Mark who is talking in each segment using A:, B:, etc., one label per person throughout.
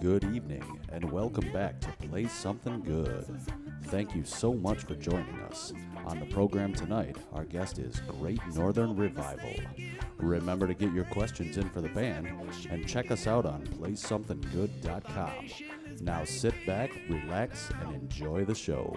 A: Good evening, and welcome back to Play Something Good. Thank you so much for joining us. On the program tonight, our guest is Great Northern Revival. Remember to get your questions in for the band, and check us out on PlaySomethingGood.com. Now sit back, relax, and enjoy the show.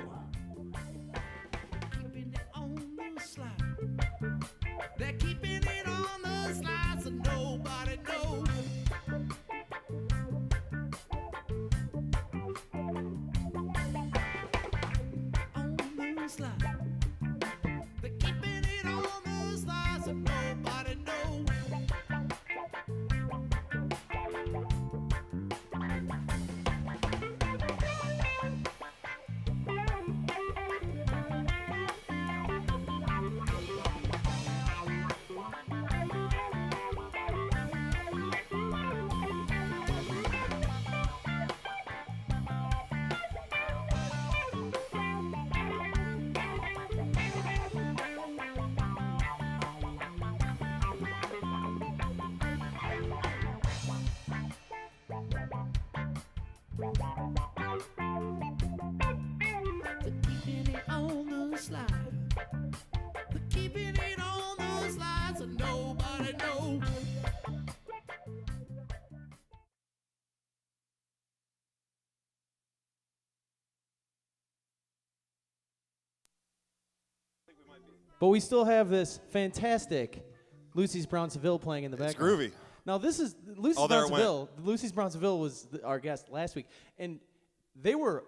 B: But we still have this fantastic Lucy's Brown Seville playing in the background.
C: It's groovy.
B: Now this is Lucy's Brown Seville. Lucy's Brown Seville was our guest last week, and they were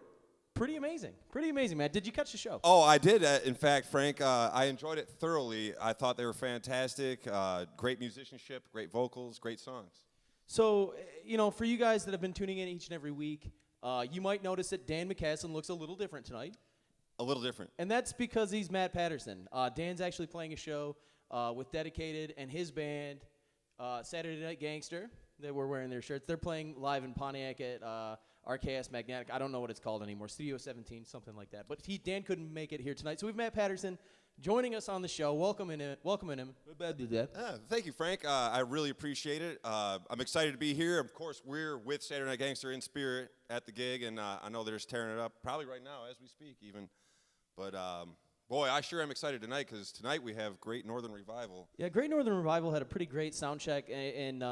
B: pretty amazing. Pretty amazing, man. Did you catch the show?
C: Oh, I did. In fact, Frank, I enjoyed it thoroughly. I thought they were fantastic. Great musicianship, great vocals, great songs.
B: So, you know, for you guys that have been tuning in each and every week, you might notice that Dan McCaslin looks a little different tonight.
C: A little different.
B: And that's because he's Matt Patterson. Dan's actually playing a show with Dedicated and his band, Saturday Night Gangster. They were wearing their shirts. They're playing live in Pontiac at RKS Magnetic. I don't know what it's called anymore. Studio 17, something like that. But Dan couldn't make it here tonight. So we've Matt Patterson joining us on the show. Welcoming him.
C: Thank you, Frank. I really appreciate it. I'm excited to be here. Of course, we're with Saturday Night Gangster in spirit at the gig, and I know they're just tearing it up, probably right now as we speak even. But, boy, I sure am excited tonight because tonight we have Great Northern Revival.
B: Yeah, Great Northern Revival had a pretty great sound check, and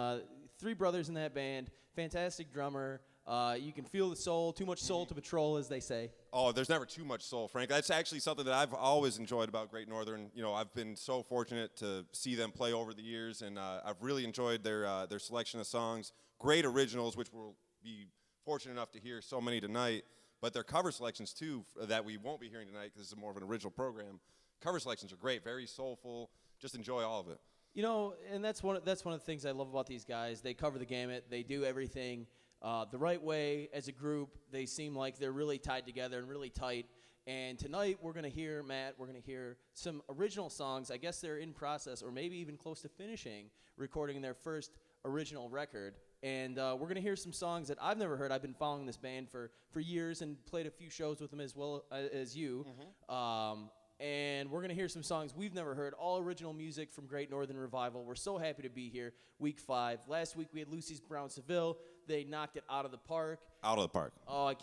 B: three brothers in that band, fantastic drummer. You can feel the soul, too much soul to patrol, as they say.
C: Oh, there's never too much soul, Frank. That's actually something that I've always enjoyed about Great Northern. You know, I've been so fortunate to see them play over the years, and I've really enjoyed their selection of songs. Great originals, which we'll be fortunate enough to hear so many tonight. But their cover selections, too, that we won't be hearing tonight because this is more of an original program. Cover selections are great, very soulful. Just enjoy all of it.
B: You know, and that's one of the things I love about these guys. They cover the gamut. They do everything the right way as a group. They seem like they're really tied together and really tight. And tonight we're going to hear, Matt, we're going to hear some original songs. I guess they're in process or maybe even close to finishing recording their first original record. And we're going to hear some songs that I've never heard. I've been following this band for years and played a few shows with them as well as you. Mm-hmm. And we're going to hear some songs we've never heard, all original music from Great Northern Revival. We're so happy to be here, week 5. Last week we had Lucy's Brown Seville. They knocked it out of the park.
C: Out of the park.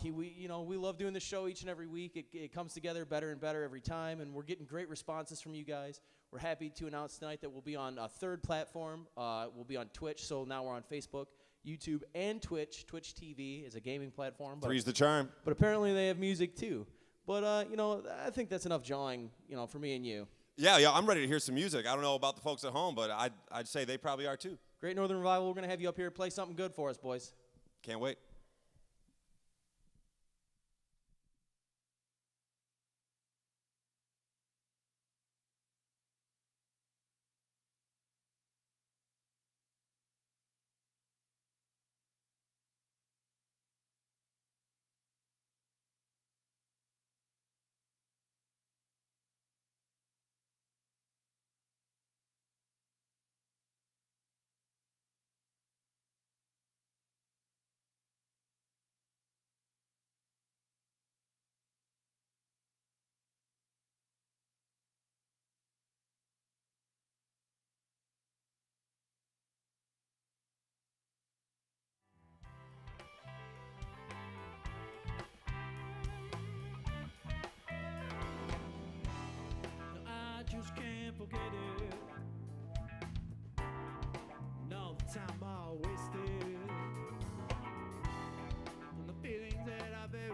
B: We love doing this show each and every week. It comes together better and better every time, and we're getting great responses from you guys. We're happy to announce tonight that we'll be on a third platform. We'll be on Twitch, so now we're on Facebook. YouTube and Twitch. Twitch TV is a gaming platform. But,
C: Three's the charm.
B: but apparently they have music too. But, I think that's enough jawing, for me and you.
C: Yeah, I'm ready to hear some music. I don't know about the folks at home, but I'd say they probably are too.
B: Great Northern Revival, we're going to have you up here play something good for us, boys.
C: Can't wait.
D: I just can't forget it. No time I wasted on the feelings that I buried,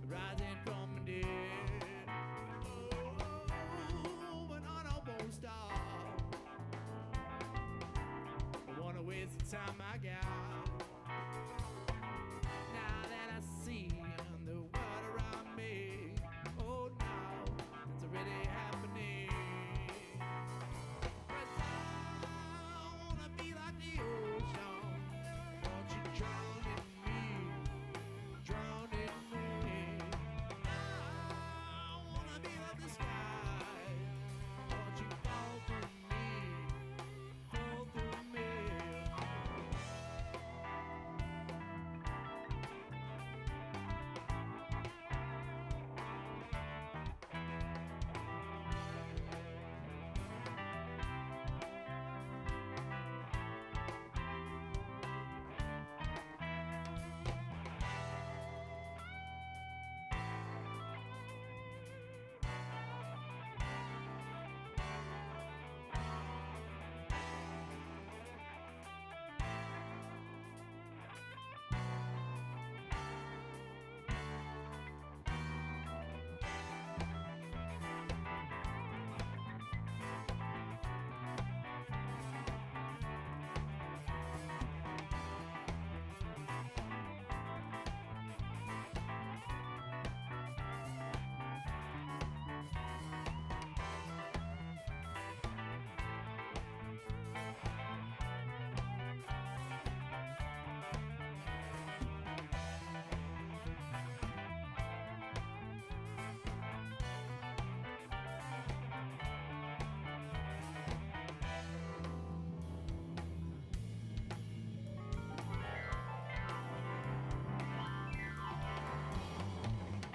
D: rising from the dead. Oh, but I won't stop. I wanna waste the time I got. Now that I see the world around me, oh, now it's already happening. 'Cause I wanna be like the ocean. Won't you drown in me? Drown in me. I wanna be like the sky. Won't you fall through me? Fall through me.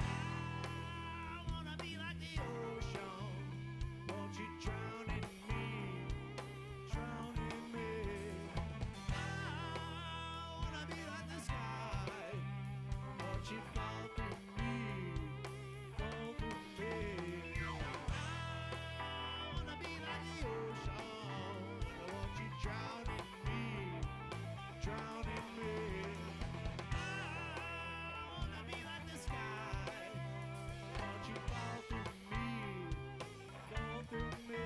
D: I wanna be like the ocean. Won't you drown in me? Drown in me. I wanna be like the sky. Won't you fall through me? Fall through me. I wanna be like the ocean. Won't you drown in me? Drown in me. I wanna be like the sky. Won't you fall through me? Fall through me.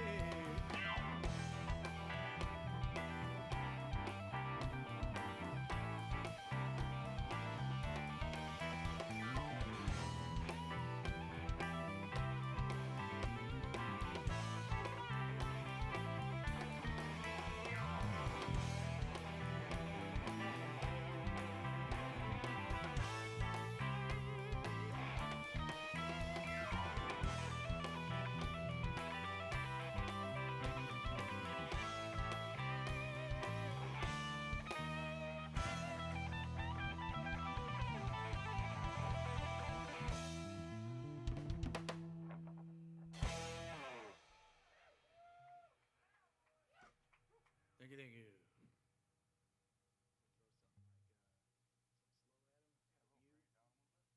D: Thank you, thank you. Like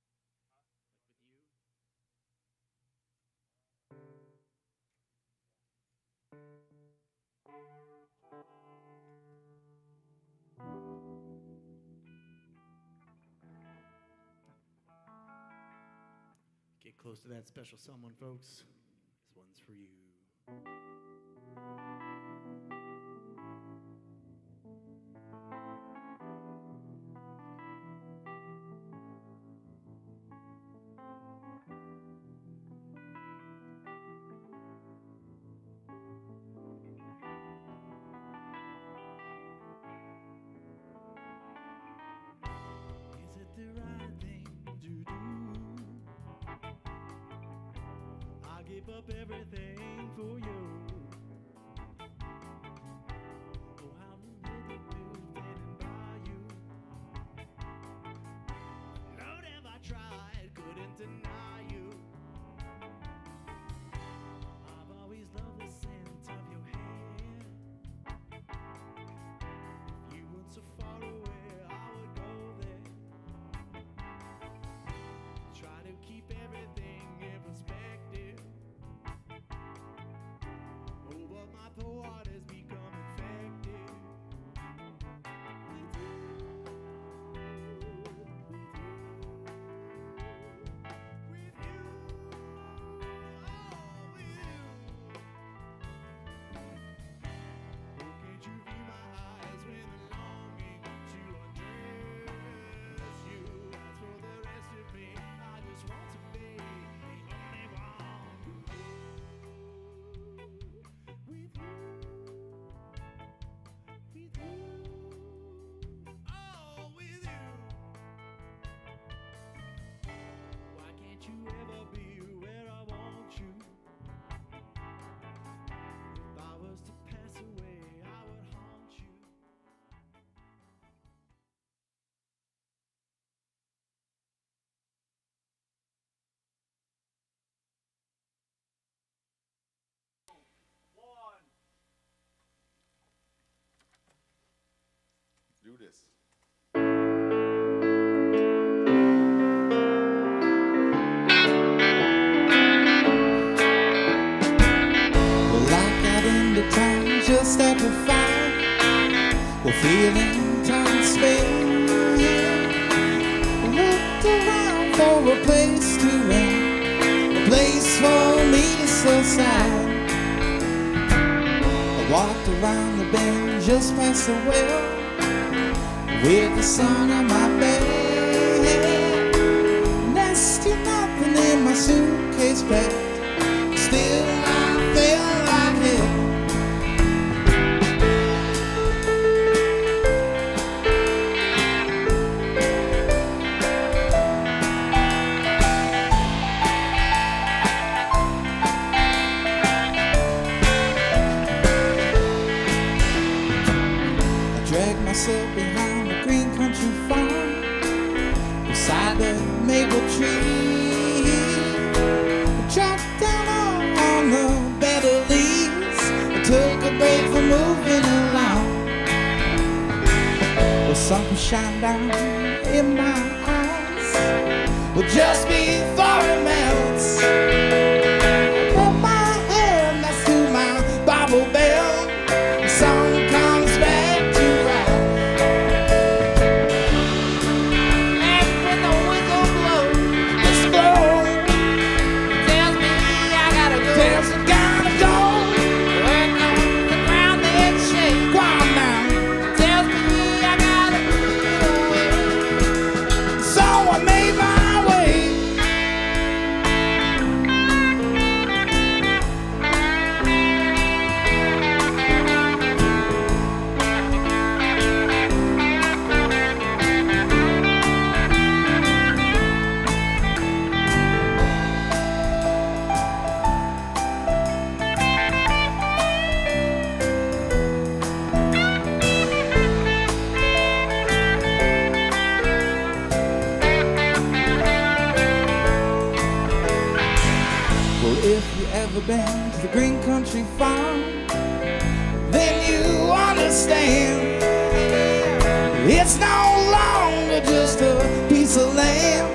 D: with you?
E: Close to that special someone, folks. This one's for you. Is it the right thing to do? I'll give up everything for you. Oh, how many people standing by you? Lord, have I tried, couldn't deny you. I've always loved the scent of your hair. If you weren't so far away, I would go there. Try to keep everything in perspective. Oh, but my thought has become infected with you, with you, oh, with you. Oh, can't you view my eyes when I'm longing to undress you? As for the rest of me, I just want to be the only one with you, with you, oh, with you. Why can't you ever be where I want you? If I was to pass away, I would haunt you.
C: Do this.
F: Well, I got into town just after 5. Well, feeling tired, spent. Looked around for a place to rent, a place for me to set aside. I walked around the bend just past the well, with the sun on my bed. Next to nothing in my suitcase packed. Still I feel like hell. I dragged myself behind the green country farm, beside the maple tree. I chopped down on the bed of leaves. I took a break from moving along. Well, something shined down in my eyes. Well, just before it melts, I put my hand next to my Bible bell. The song comes back to life. And when the whistle blows, this blow tells me I gotta go. Tells me gotta go. Work on the ground that shake. Go on now. Tells me I gotta get away. So I made my way. Well, if you ever been to the green country farm, then you understand. It's no longer just a piece of land.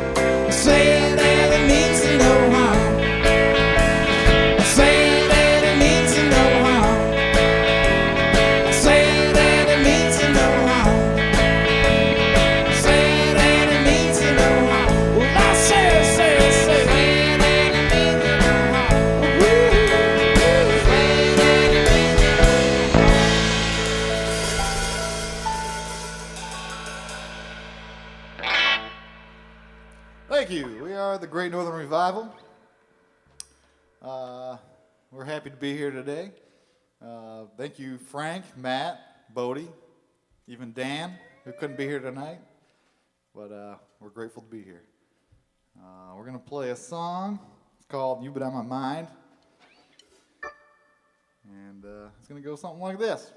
F: Say that it means no harm. Say that it means no harm. Say that it means no harm. Say that it means no harm. Well, I say that
G: We're happy to be here today. Thank you, Frank, Matt, Bodie, even Dan, who couldn't be here tonight. But we're grateful to be here. We're going to play a song. It's called You've Been on My Mind. And it's going to go something like this.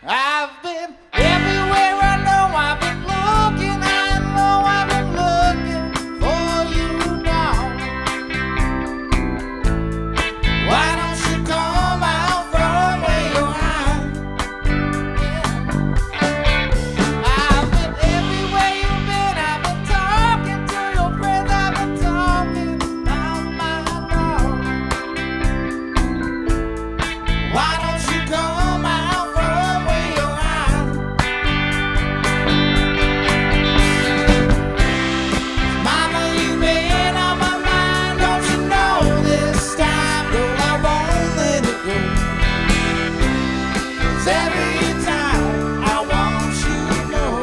G: I've been everywhere I know. I've been looking, I know I've been looking for you now. Why don't you come out from where you're hiding? I've been everywhere you've been. I've been talking to your friends. I've been talking out loud. Why don't you come out from where you're hiding? Mama, you've been on my mind. Don't you know this time? No, I won't let it go. 'Cause every time I want you to know.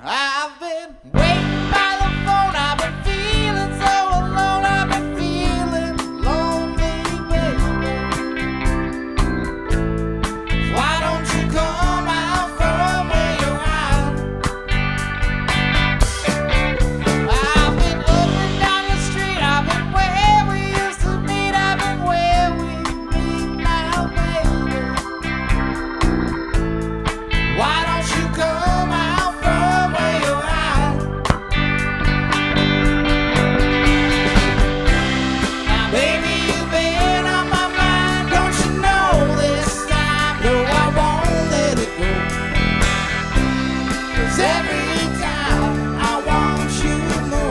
G: I've been waiting by the phone. I've been feeling so alone. I've been feeling lonely, baby. Why don't you come out from where you're hiding? I've been up and down the street. I've been where we used to meet. I've been where we meet now, baby. Why don't you come out from where you're hiding? Now, baby, you've been on my mind. Don't you know this time? No, I won't let it go. 'Cause every time I want you to know.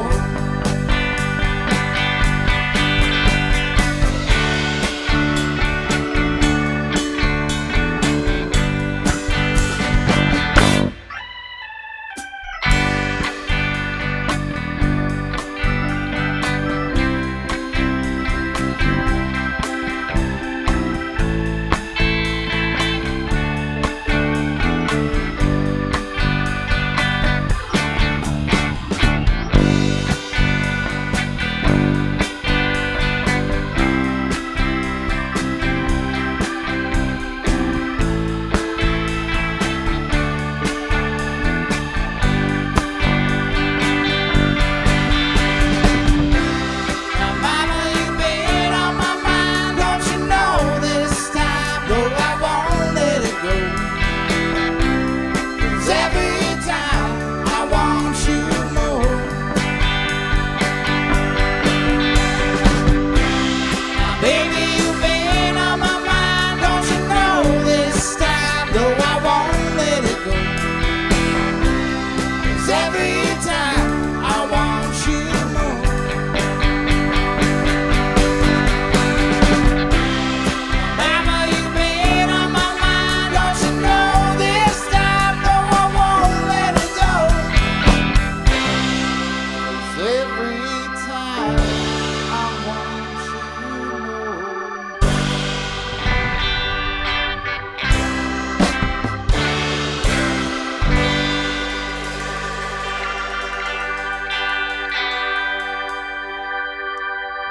G: Now, mama, you've been on my mind. Don't you know this time? No, I won't let it go. 'Cause every time I want you to know. Now, baby, you've been on my mind. Don't you know this time? No, I won't let it go. 'Cause every time I want you to know. Mama, you've been on my mind. Don't you know this time? No, I won't let it go. 'Cause every time I want you to know.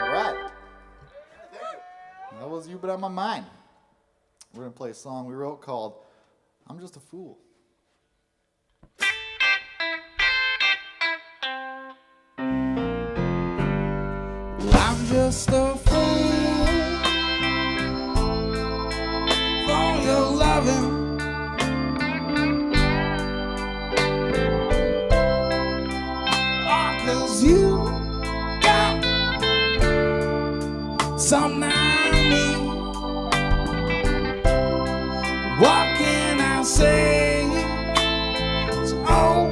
G: All right. That was You've Been on My Mind. We're going to play a song we wrote called I'm Just a Fool. I'm just a fool for your loving. Oh, 'cause you got something I need. What can I say? It's oh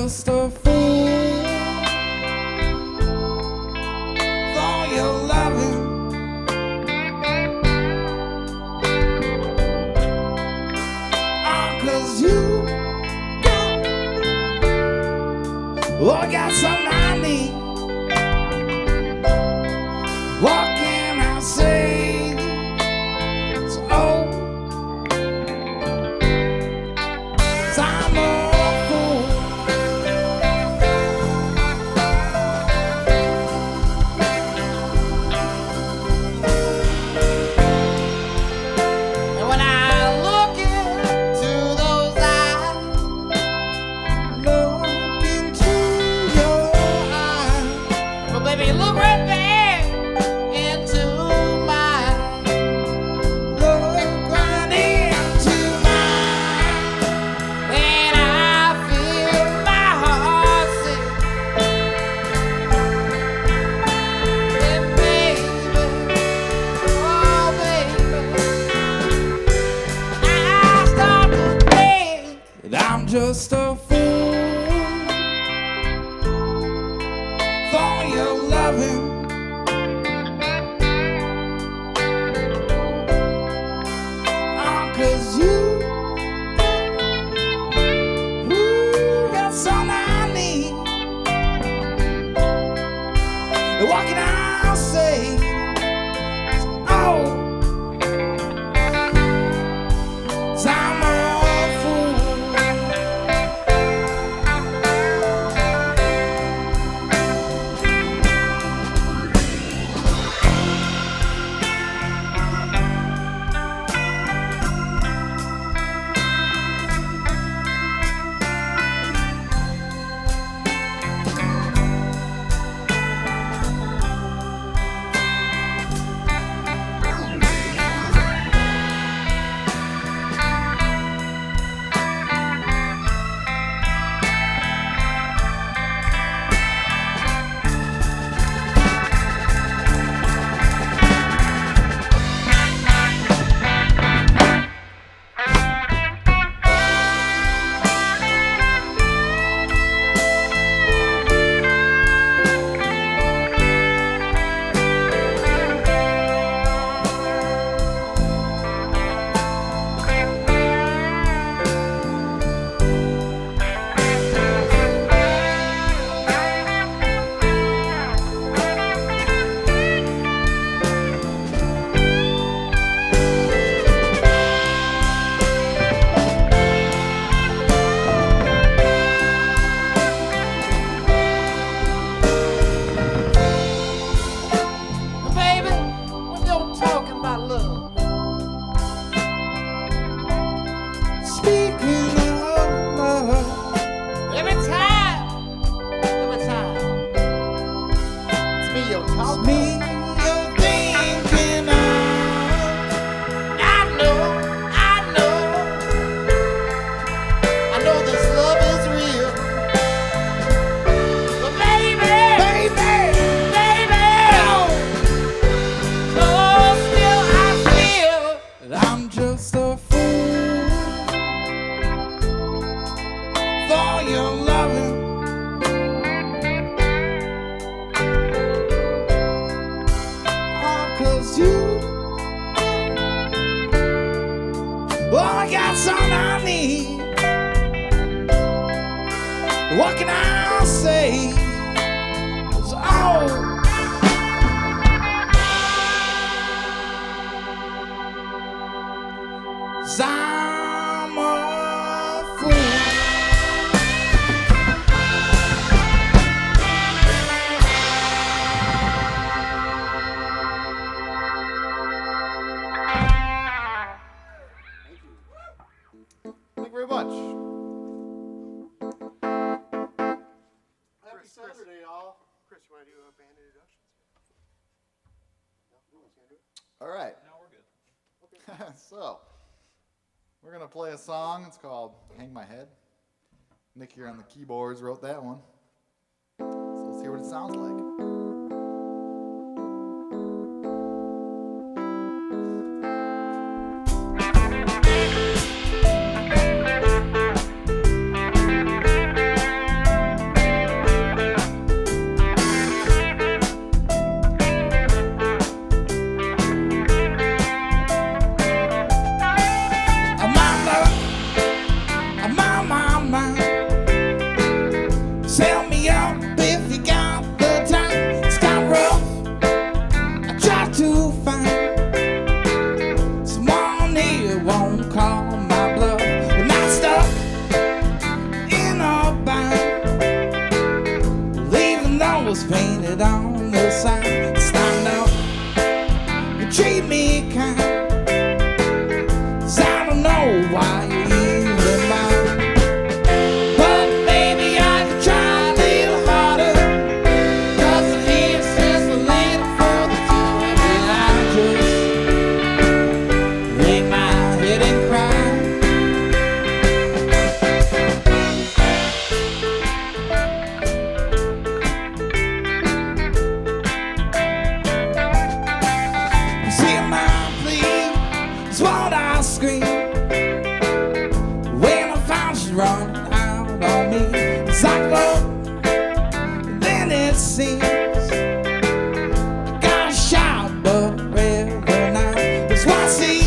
F: just a fool for your loving. Cause you got, oh, I got something I need. What can I say? So, oh, so I'm a fool. And when I look into those eyes, look into your eyes, but baby, look right there into mine. Look right into mine, and I feel my heart sing. And baby, oh baby, I start to think that I'm just a fool for your loving. Cause you got something I need. And what can I say? Oh, 'cause I'm a fool. Baby, when you're talking about love, speaking of love, every time, it's me you're talking. It's me you're thinking of. I know this love is real. But baby, oh, still I feel that I'm just a fool for your loving. Cause you, well, I got something I need. What can I say? It's all. I'm a fool. Thank you very much. Happy Saturday, y'all.
H: Chris, you want to do a band introductions? No one's going to do it?
G: All right.
B: Now we're good.
G: Okay. So, we're going to play a song. It's called Hang My Head. Nick here on the keyboards wrote that one. So let's hear what it sounds like.
F: names painted on the sign. Stand up and treat me kind, 'cause I don't know why you even mind. But maybe I could try a little harder, 'cause it is just a little further to it. And I just hang my head and cry. See my plea is what I scream when I found she's running out on me. It's like love, then it seems I got a shot, but every night it's what I see.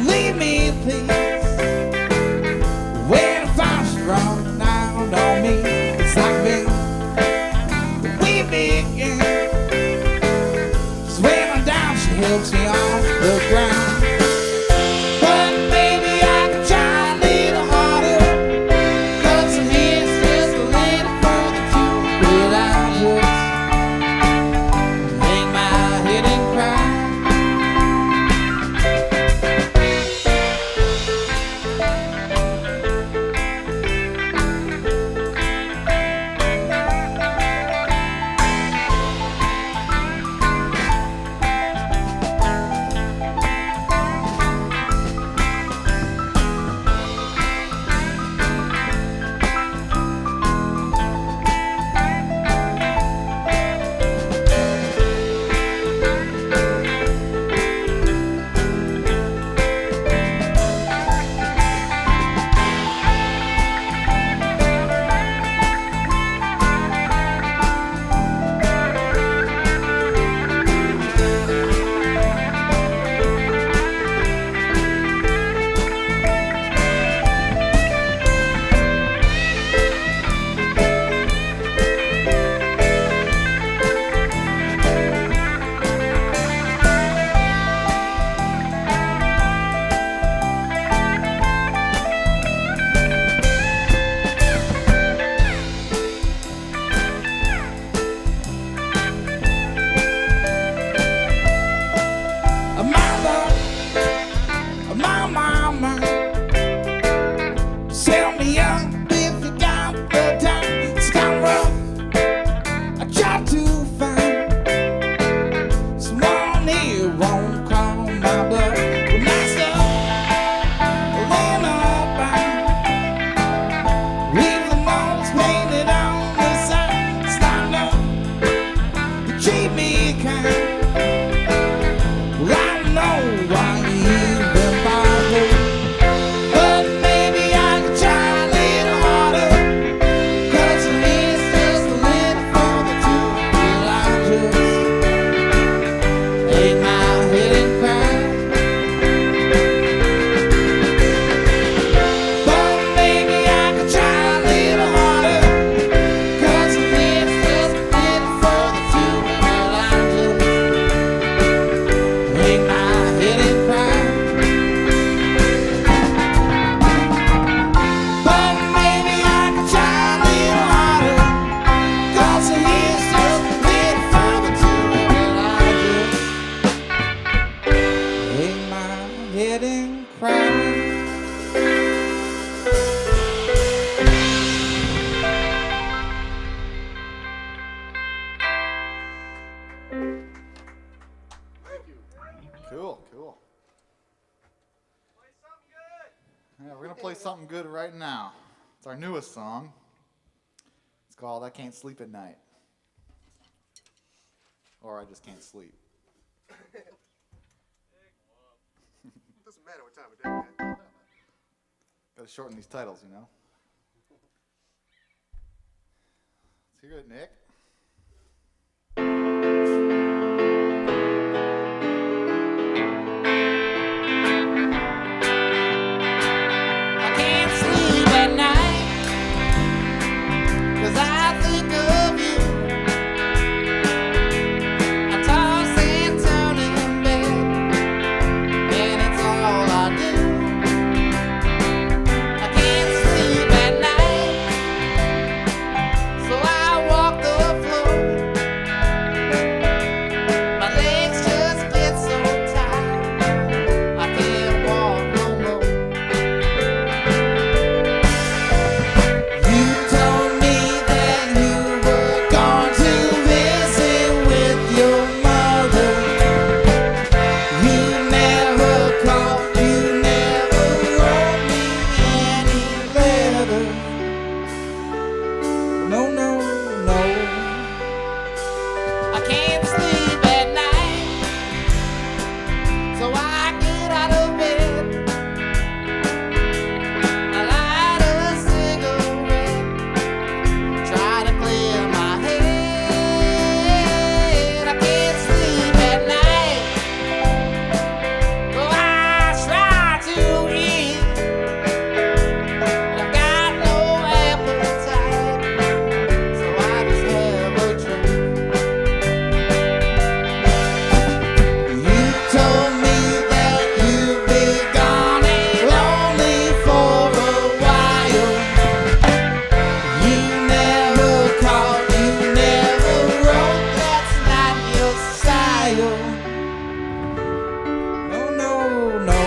F: Leave me, please. When I found she's running out on me, it's like we begin. When I'm down, she helps me off the ground. But maybe I could try a little harder, 'cause her head's just a little further to it. But I just hang my head and cry. My, sell me up if you got the time. It's kind of rough. I try to find someone here won't call my bluff. But my stuff, when up, leave the notes painted on the side. Stand up, you treat me kind. Well, I don't know why you even bother. But maybe I could try a little harder, 'cause it is just a little further to it. Well, I just hang my head and cry. But maybe I could try a little harder, 'cause it is just a little further to it. Well, I just hang my head and cry. But maybe I could try a little harder, 'cause it is just a little further to it. Well, I just hang my head and cry.
G: Cool, cool. Yeah, we're gonna play something good right now. It's our newest song. It's called "I Can't Sleep at Night," or "I Just Can't Sleep."
H: Doesn't matter what time of day, man.
G: Gotta shorten these titles, you know. Let's hear it, Nick.
F: I can't sleep at night, 'cause I think of you. I toss and turn in bed, and it's all I do. I can't sleep at night, so I walk the together. No, no, no. I can't sleep at night, so I get out of bed. I light a cigarette, try to clear my head. I can't sleep at night, so I try to eat. I've got no appetite, so I just have a drink. You told me that you'd be gone and lonely for a while. You never called, you never wrote, that's not your style. No, no, no.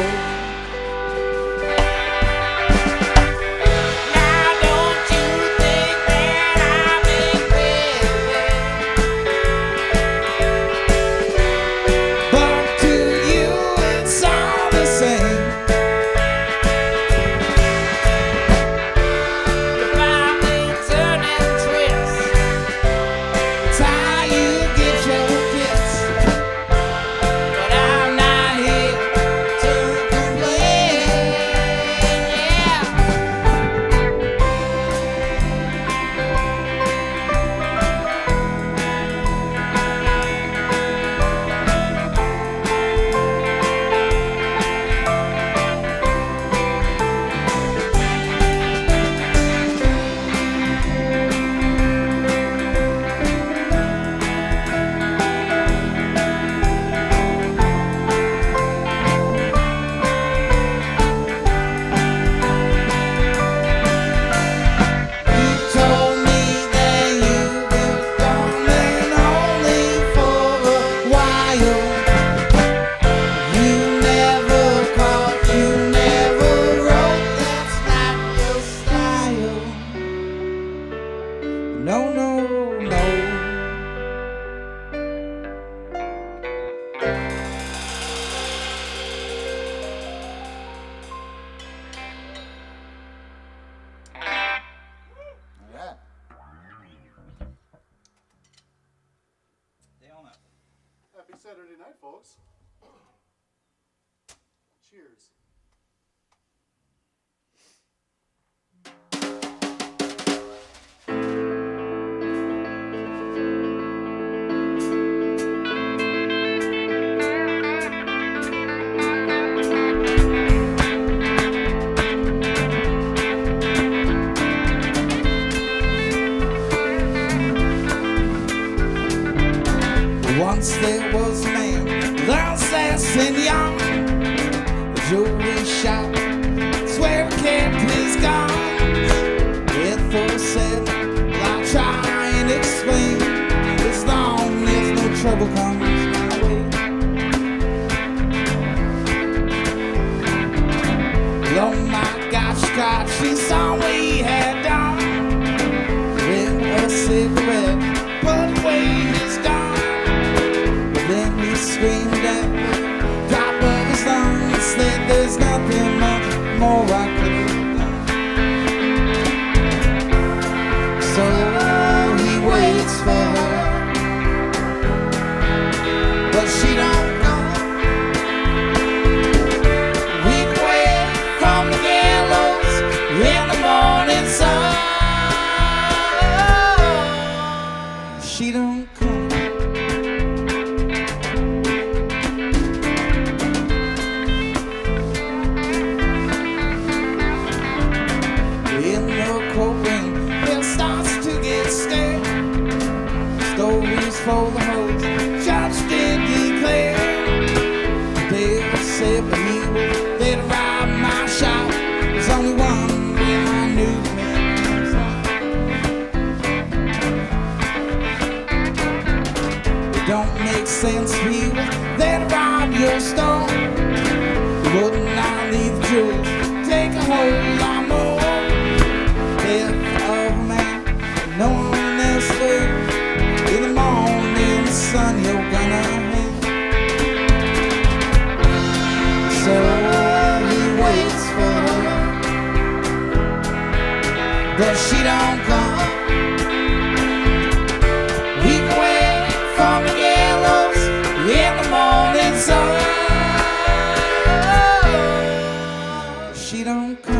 F: Now don't you think that I'm crazy? But to you it's all the same. If I've been turning tricks, it's how you get your kicks. But I'm not here to complain, yeah. You told me that you were gone and only for a while. You never called, you never wrote, that's not your style. No, no, no.
G: Yeah.
H: Happy Saturday night, folks. Cheers.
F: Once there was a man, Alsace and young. The jewelry shop, swear he kept his guns. Ethel said, well, I'll try and explain, as long as no trouble comes my way. Oh my gosh, God, she saw what he had done. Lit a cigarette, put away his gun. Then he screamed at the top of his lungs, said there's nothing much more I could have done. So he waits for her, but she don't come. Week away from the gallows in the morning sun. She don't come. In the courtroom, it starts to get stale. Stories for the hoes, judge did declare. They said but he was there to rob my shop. There's only one way I knew him. It don't make sense, he was there to rob your store. Wouldn't I leave the jewels, take a whole lot more. Death of a man, no one else will. In the morning sun, you're gonna hang. So he waits for her, but she don't come. We can wait from the gallows in the morning sun. She don't come.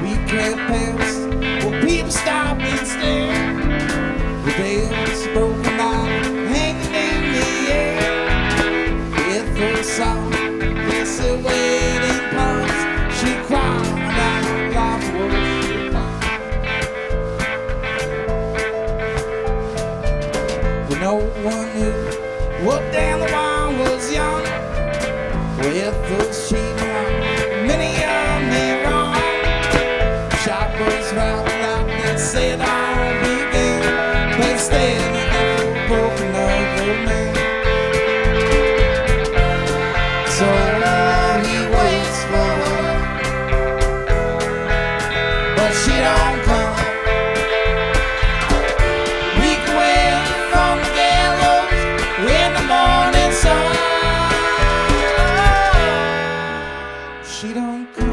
F: We can't pass, well, people stop and stare. The day's broken out, hanging in the air. With her song, this a waiting pause. She cried out life was but no one knew what damn the wine was young. With those cheap many of me wrong. Shoppers round out and said I'll begin. But standing at the broken of the man. So he waits for her, but she don't come. We can wait from the gallows in the morning sun. She don't come.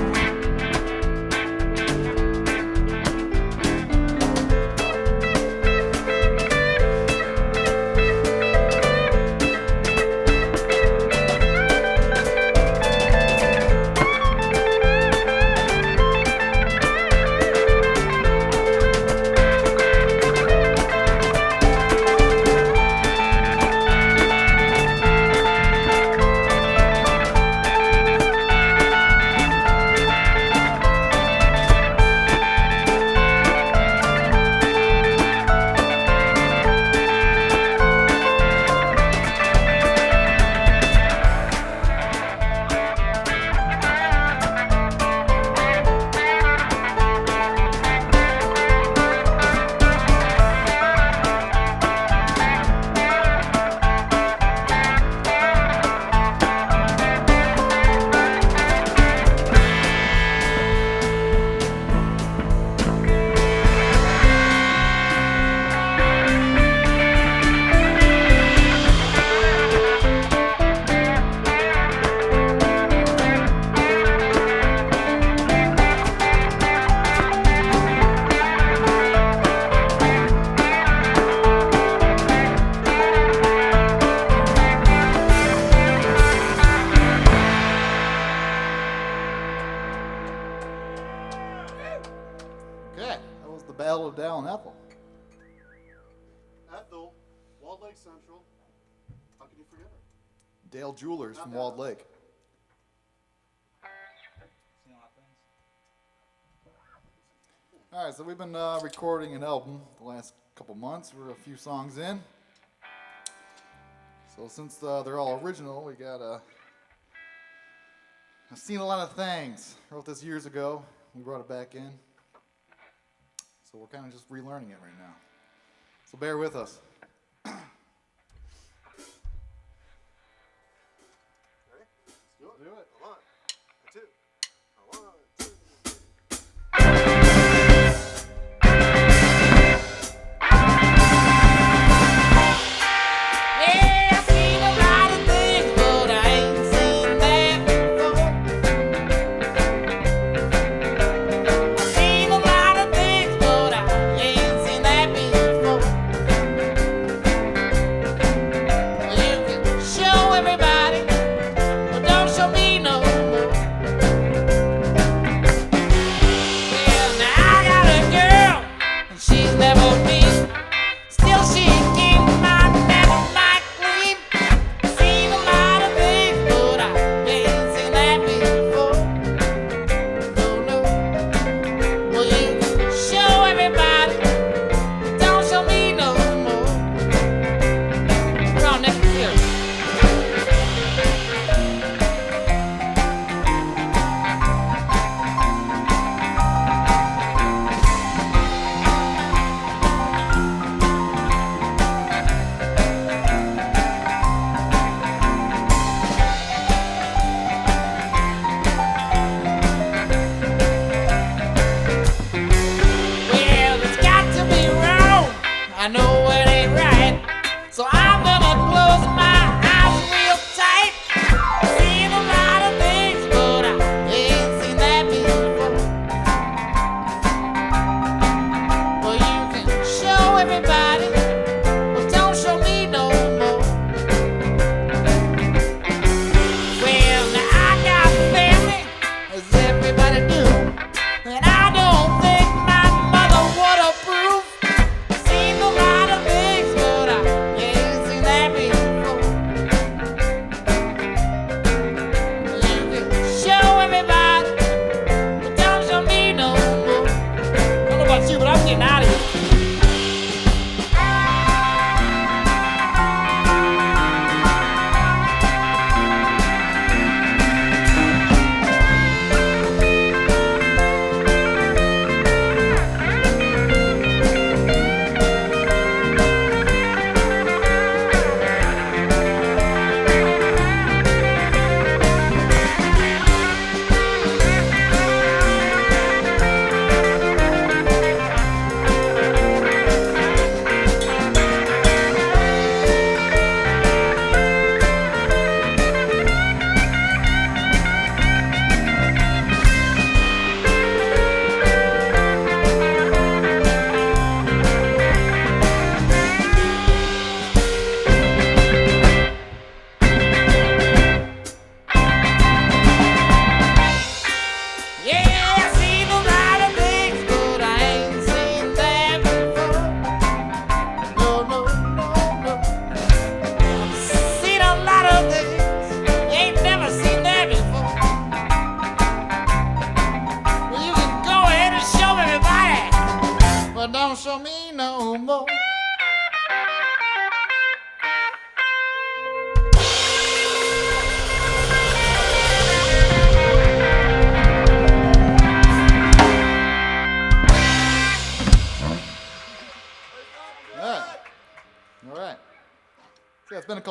G: Okay, that was the Battle of Dale and Ethel.
H: Ethel, Walled Lake Central. How can you forget her?
G: Dale Jewelers from Walled Lake. All right, so we've been recording an album the last couple months. We're a few songs in. So since they're all original, we got I've seen a lot of things. Wrote this years ago. We brought it back in. So we're kind of just relearning it right now. So bear with us.
H: Ready? Let's do it.
G: Do it.
H: A 1, a 2, a 1, 2, 3.
F: Yeah, I've seen a lot of things, but I ain't seen that before. I've seen a lot of things, but I ain't seen that before. You can show everybody, but don't show me no more.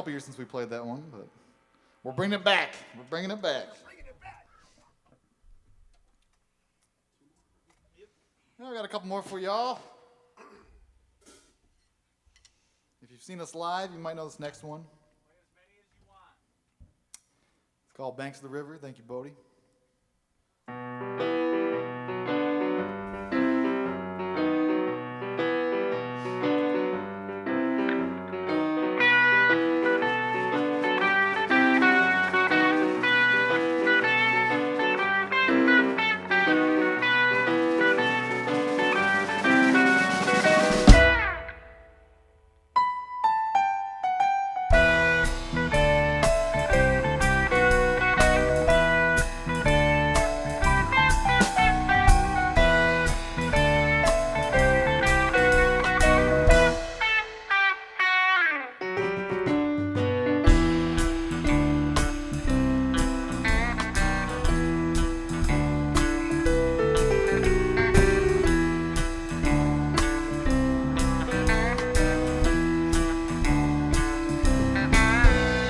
G: couple years since we played that one, but we're bringing it back. We're bringing it back. Yeah, we got a couple more for y'all. If you've seen us live, you might know this next one. It's called Banks of the River. Thank you, Bodie.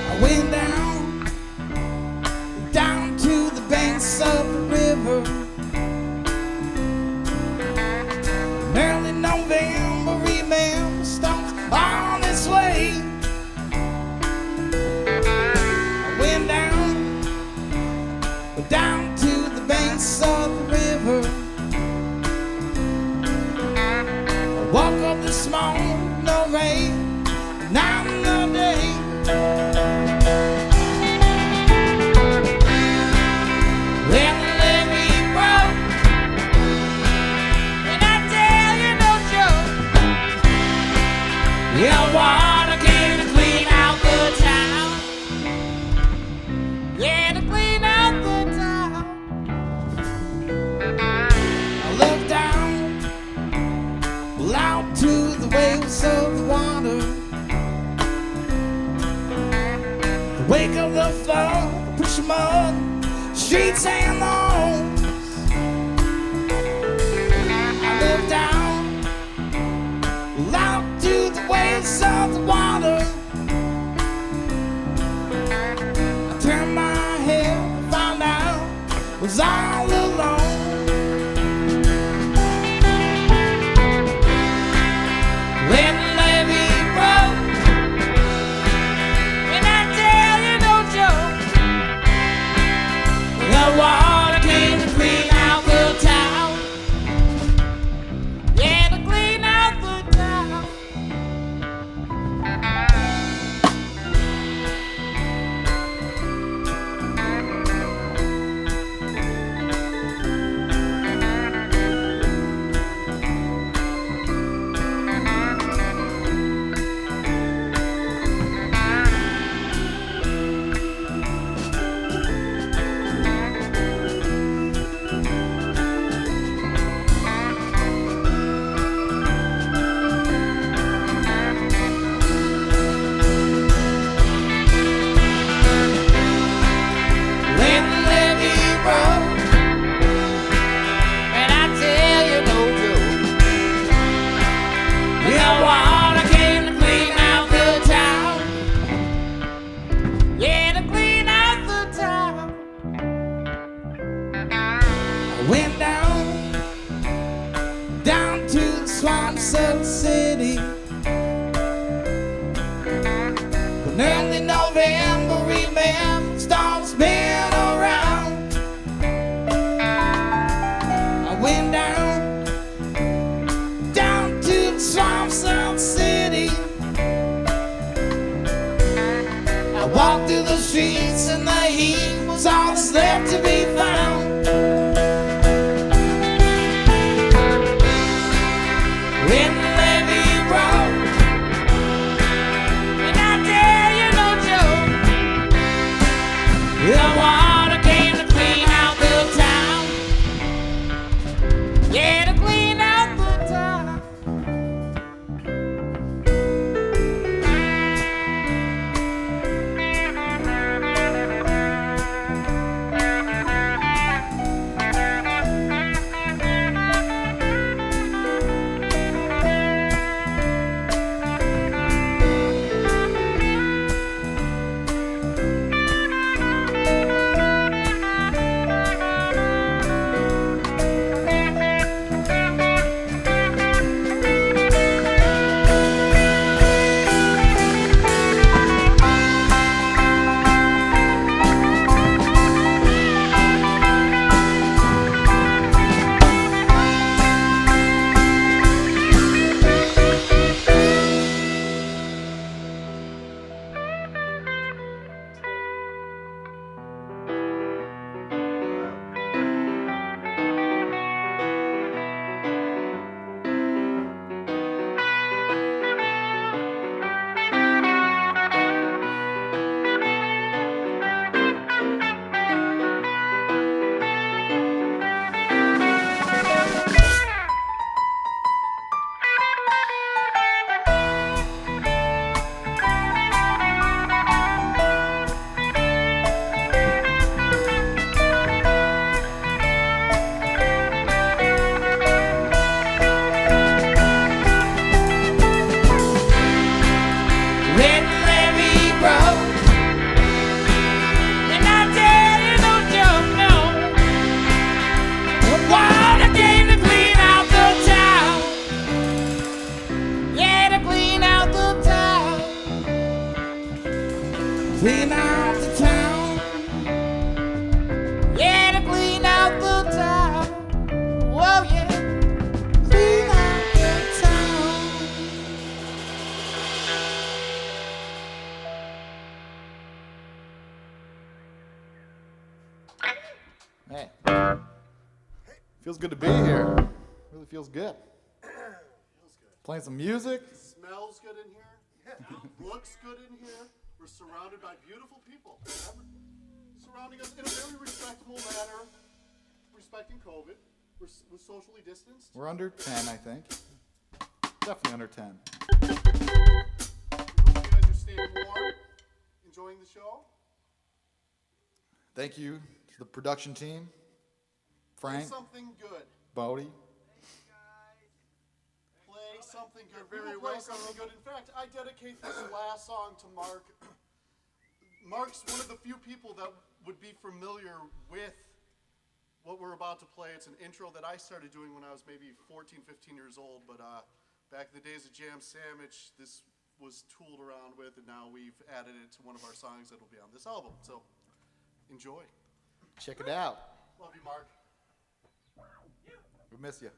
G: I went down to the banks of the river. In early November, remember storms on its way. I went down to the banks of the river. I woke up this morning, no rain, not no day. Well, the levee broke, and I tell you no joke. Yeah, water came to clean out the town. Yeah, to clean out the town. I looked down, well, out to the waves of the water. The wake of the flood, push mud, streets and lawns. I looked down, out to the waves of the water. I turned my head and found out I was all alone. When the levee broke, and I tell you no joke, the water came to clean out the town. Yeah, to clean out the town. When the levee broke, and I tell you no joke, the water came to clean out the town. Yeah, to clean out the town. I went down to the swamps of the city. When early November, remember, storms been around. I went down to the swamps of the city. I walked through the streets and the heat was all that's left to be found. When the levee broke, and I tell you no joke, the water came to clean out the town. Yeah, to clean out the town. Hey. Feels good to be here. Really feels good.
H: Feels good.
G: Playing some music.
H: Smells good in here. Looks good in here. We're surrounded by beautiful people. Surrounding us in a very respectable manner. Respecting COVID. We're socially distanced.
G: We're under 10, I think. Definitely under 10.
H: We hope you guys are staying warm. Enjoying the show.
G: Thank you to the production team. Frank,
H: Something good.
G: Bodie.
H: Play something good. We will play something good. In fact, I dedicate this last song to Mark. Mark's one of the few people that would be familiar with what we're about to play. It's an intro that I started doing when I was maybe 14, 15 years old, but back in the days of Jam Sandwich, this was tooled around with, and now we've added it to one of our songs that will be on this album. So, enjoy.
G: Check it out.
H: Love you, Mark.
G: We miss you.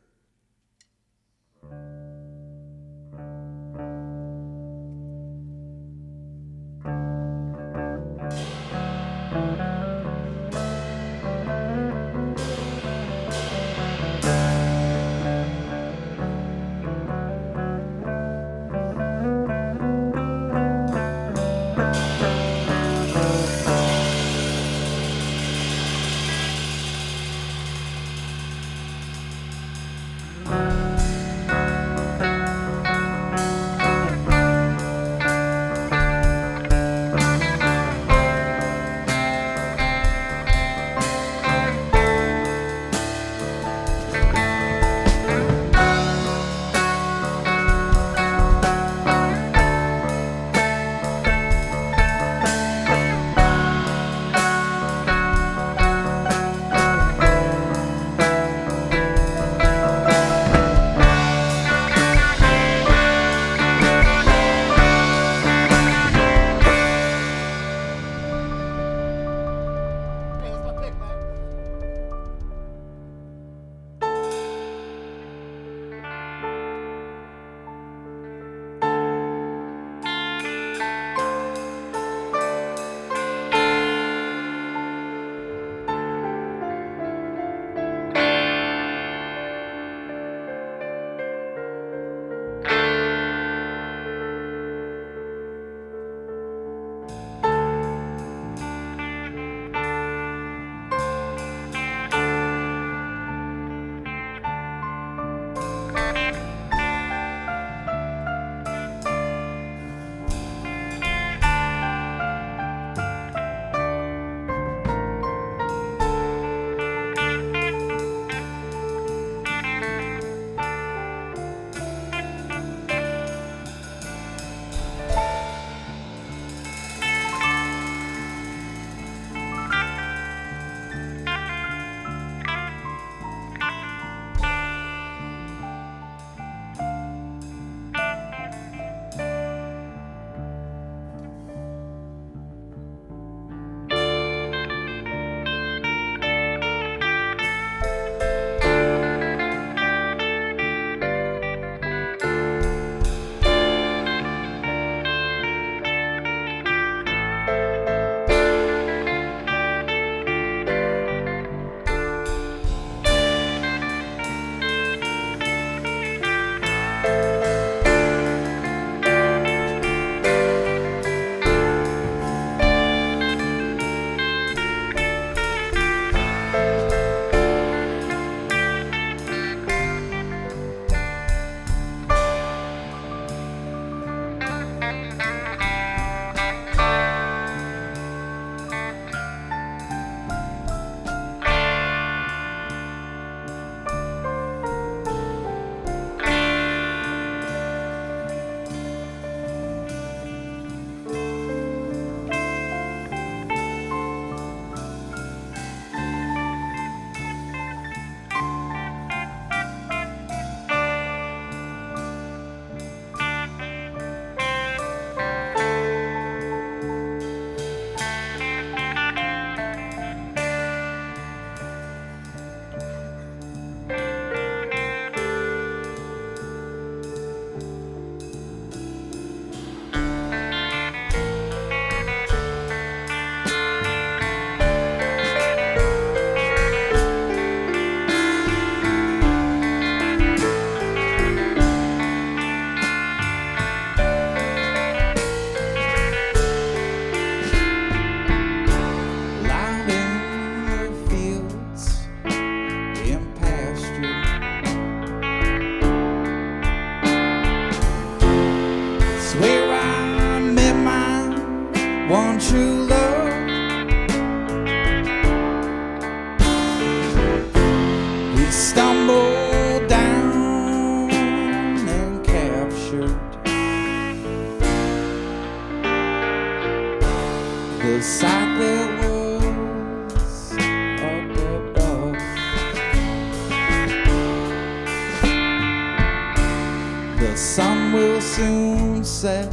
F: sun will soon set,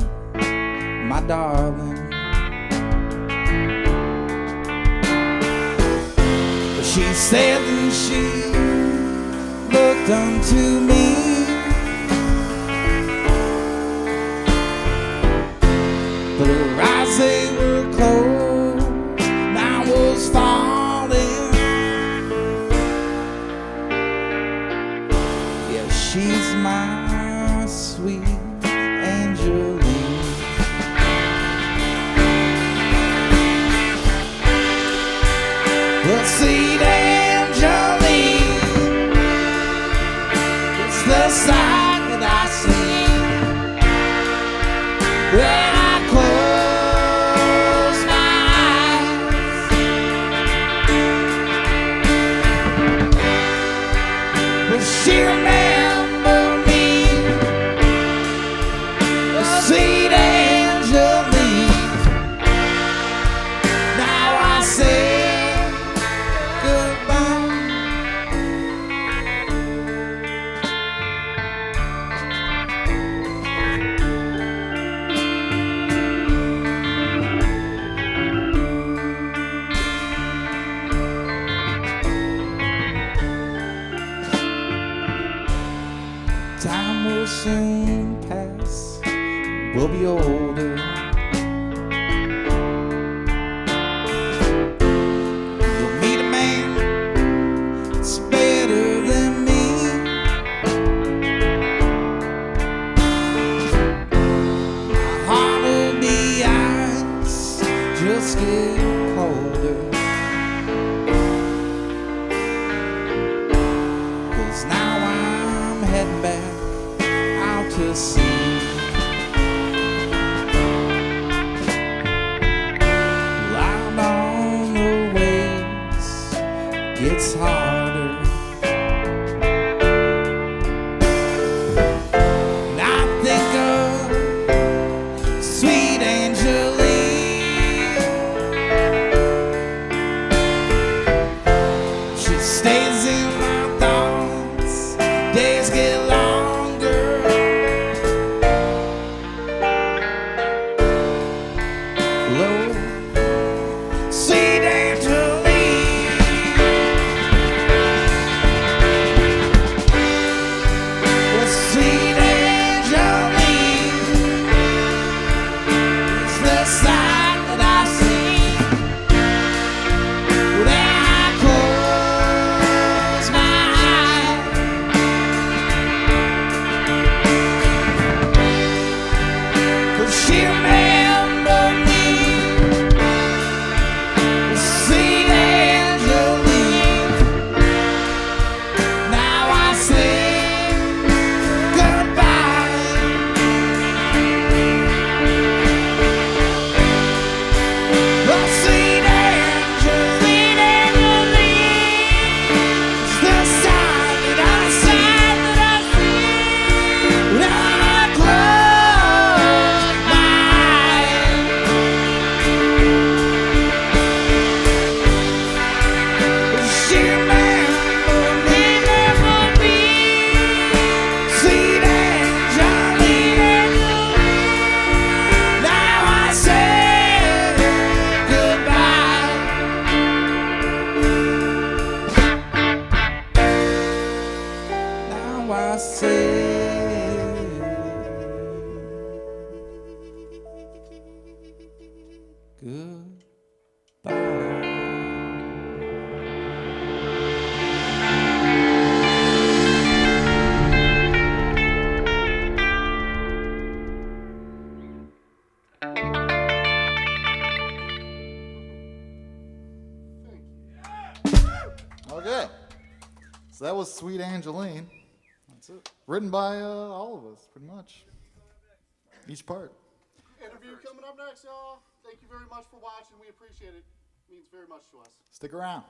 F: my darling. She said and she looked unto me, but her eyes, they were closed, and I was falling. Yeah, she's my sweet Angeline. Well, sweet Angeline, it's the sight that I see when I close my eyes. Will she remember me, the sweet Angeline? Now I say goodbye. Time will soon pass, we'll be older. You'll meet a man that's better than me. My heart will be ice, just get colder. 'Cause now I'm heading back out to sea. Out on the waves gets harder, and I think of sweet Angeline. She stays in my thoughts, days get longer. Low, sweet Angeline, well, sweet Angeline, it's the sight that I see when I close my eyes. Will she remember me, the sweet Angeline? Now I say goodbye. The sweet Angeline, it's the sight that I see when I close my eyes. Will she remember me, sweet Angeline? Now I say goodbye. Now I say goodbye.
G: Okay. So that was Sweet Angeline. That's it. Written by all of us, pretty much. Each part.
H: Interview coming up next, y'all. Thank you very much for watching. We appreciate it. It means very much to us.
G: Stick around.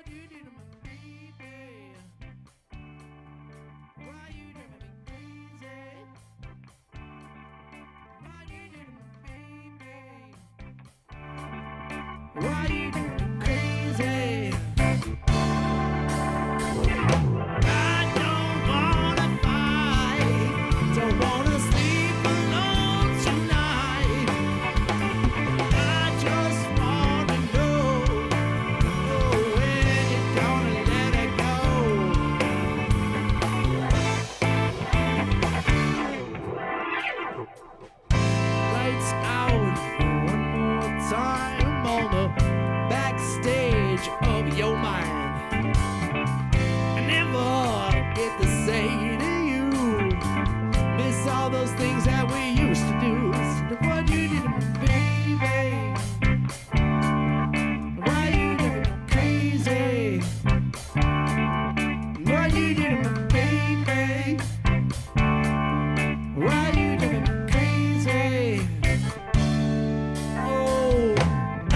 E: you do to my baby? Why you driving me crazy? Why you do to my baby? Why you do me crazy? I don't wanna fight, don't wanna sleep alone tonight. I just wanna know when you're gonna let it go. Lights out one more time on the backstage of your mind. I never get to say to you, miss all those things that we used to do. So what you did to me, baby? Why you driving me crazy? What you did to me, baby? Why you driving me crazy? Oh, I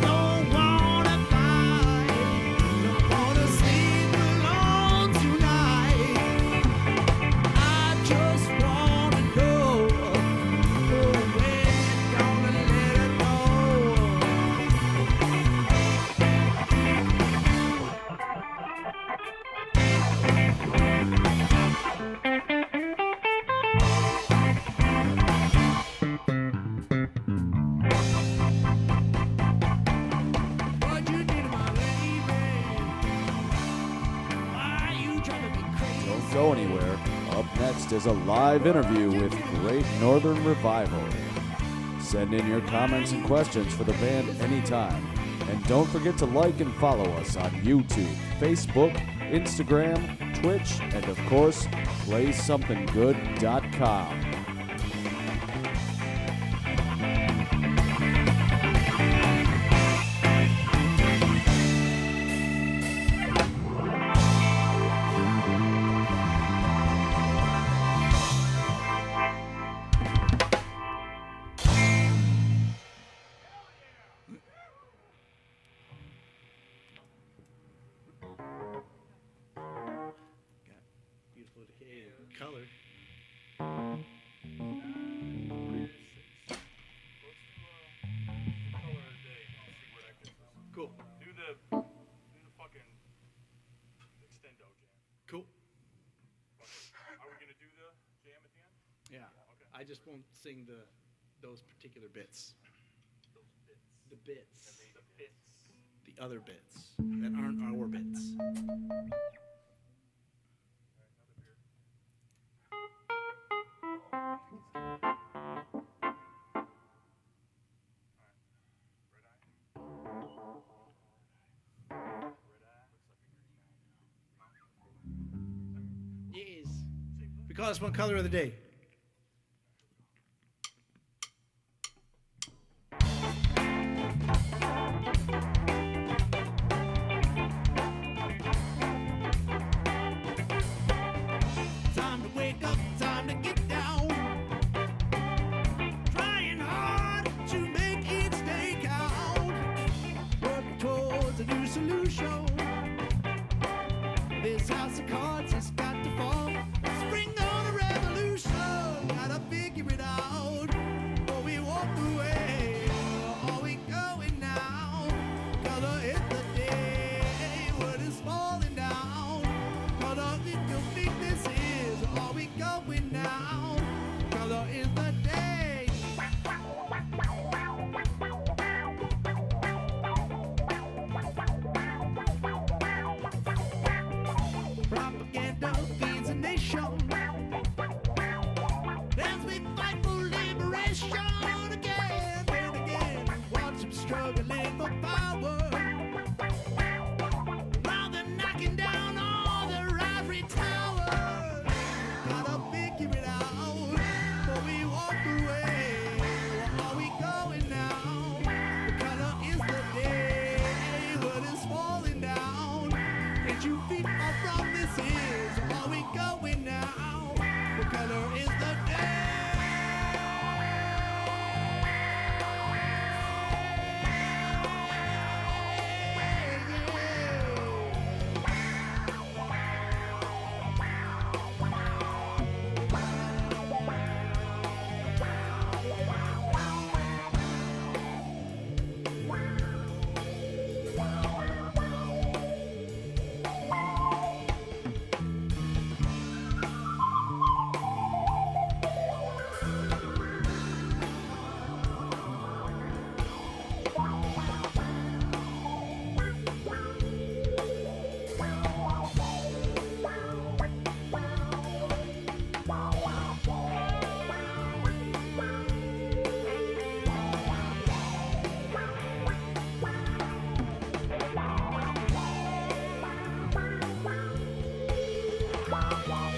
E: don't wanna fight, don't wanna sleep alone tonight. I just wanna know when you're gonna let it go. What you did to my lady? Why you driving me crazy?
A: Don't go anywhere. Up next is a live interview with Great Northern Revival. Send in your comments and questions for the band anytime. And don't forget to like and follow us on YouTube, Facebook, Instagram, Twitch, and of course, PlaySomethingGood.com.
E: Beautiful decay color. Cool.
I: Do the fucking extendo jam.
E: Cool.
I: Are we gonna do the jam at the end?
E: Yeah.
I: Okay.
E: I just won't sing those particular bits.
I: Those bits.
E: The bits.
I: The bits.
E: The other bits that aren't our bits. Yes. We call this one color of the day. Time to wake up, time to get down. Trying hard to make each day count. Working towards a new solution. This house of cards has got to fall. Spring on a revolution. Gotta figure it out. Before we walk away, are we going now? Color is the day. What is falling down? Color is complete. This is. Are we going now? Color is the day. Propaganda feeds a nation. As we fight for liberation again and again, watch them struggling for power. While they're knocking down all their ivory towers. Gotta figure it out before we walk away. Where are we going now? The color is the day. What is falling down? Ain't you feet off from this is. Are we going now? The color is the day.
J: Bye.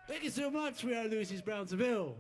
D: Thank you so much. We are Lucy's Brownsville.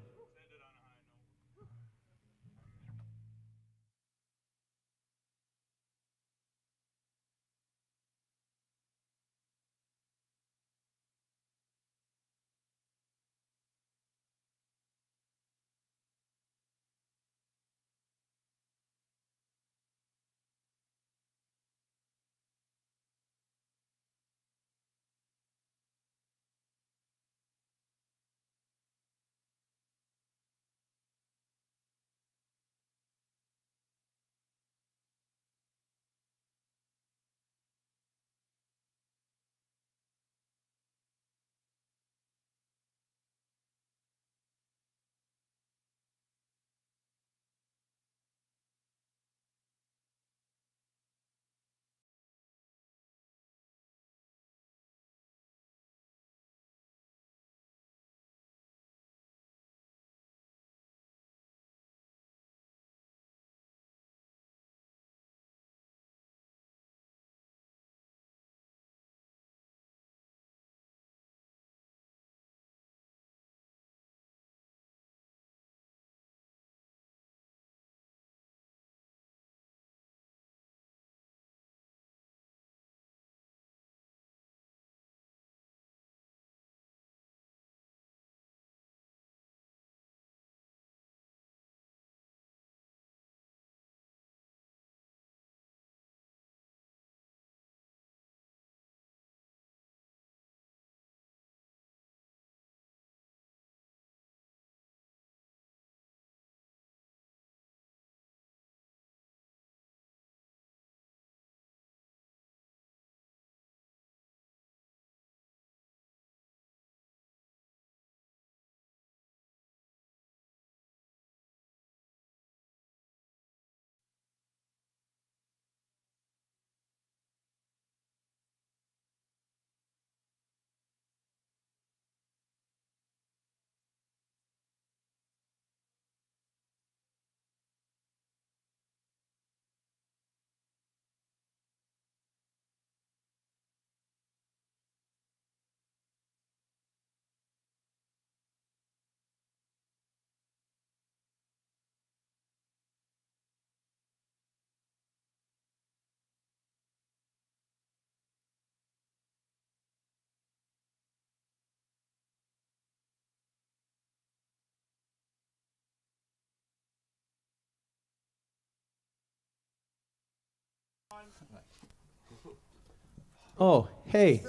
B: Oh, hey.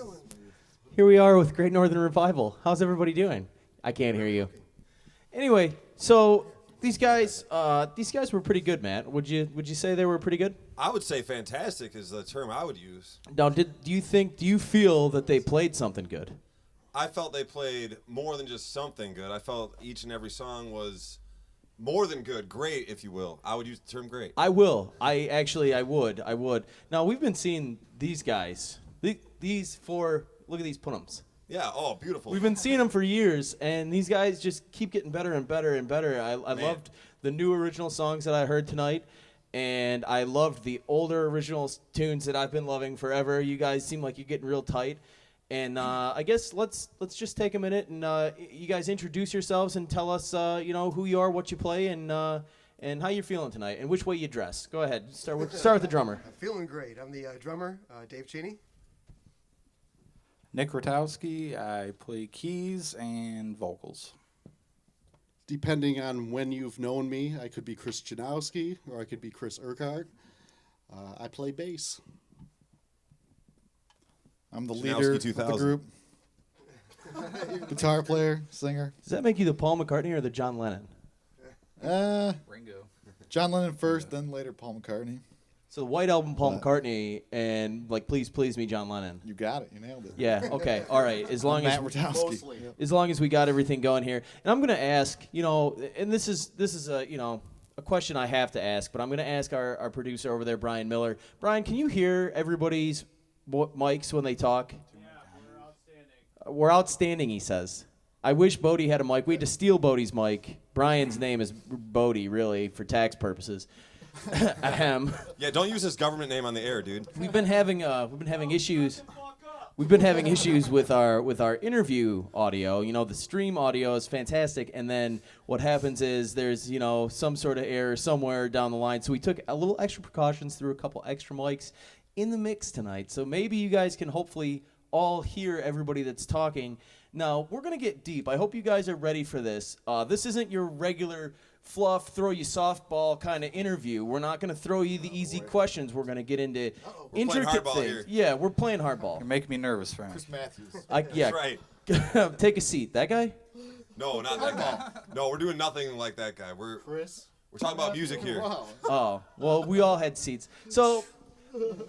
B: Here we are with Great Northern Revival. How's everybody doing? I can't hear you. Anyway, so these guys were pretty good, Matt. Would you say they were pretty good?
C: I would say fantastic is the term I would use.
B: Now, do you feel that they played something good?
C: I felt they played more than just something good. I felt each and every song was more than good, great, if you will. I would use the term great.
B: I will. I would. Now, we've been seeing these guys. These four, look at these punums.
C: Yeah, oh, beautiful.
B: We've been seeing them for years, and these guys just keep getting better and better and better. I loved the new original songs that I heard tonight, and I loved the older original tunes that I've been loving forever. You guys seem like you're getting real tight. And I guess let's just take a minute and you guys introduce yourselves and tell us who you are, what you play, and how you're feeling tonight, and which way you dress. Go ahead. Start with the drummer.
J: I'm feeling great. I'm the drummer, Dave Cheney.
F: Nick Rotowski. I play keys and vocals.
H: Depending on when you've known me, I could be Chris Janowski or I could be Chris Urquhart. I play bass.
G: I'm the
C: Janowski
G: leader of
C: 2000.
G: the group. Guitar player, singer.
B: Does that make you the Paul McCartney or the John Lennon?
F: Ringo.
G: John Lennon first, then later Paul McCartney.
B: So the White Album, Paul McCartney, and like Please Please Me, John Lennon.
G: You got it. You nailed it.
B: Yeah. Okay. All right. As long
G: Matt
B: as
G: Rotowski.
B: as long as we got everything going here, and I'm gonna ask, and this is a a question I have to ask, but I'm gonna ask our producer over there, Brian Miller. Brian, can you hear everybody's mics when they talk?
I: Yeah, we're outstanding.
B: We're outstanding, he says. I wish Bodie had a mic. We had to steal Bodie's mic. Brian's name is Bodie, really, for tax purposes.
C: Yeah, don't use his government name on the air, dude.
B: We've been having issues. we've been having issues with our interview audio. You know, the stream audio is fantastic, and then what happens is there's, you know, some sort of error somewhere down the line. So we took a little extra precautions, threw a couple extra mics in the mix tonight. So maybe you guys can hopefully all hear everybody that's talking. Now, we're going to get deep. I hope you guys are ready for this. This isn't your regular fluff, throw you softball kind of interview. We're not going to throw you the easy questions. We're going to get into intricate
C: hardball
B: things.
C: here.
B: Yeah, we're playing hardball.
G: You're making me nervous, Frank.
H: Chris Matthews.
B: Yeah.
C: That's right.
B: Take a seat. That guy?
C: No, not that guy. No, we're doing nothing like that guy. We're
H: Chris.
C: talking about music here.
H: Wow.
B: Oh, well, we all had seats. So,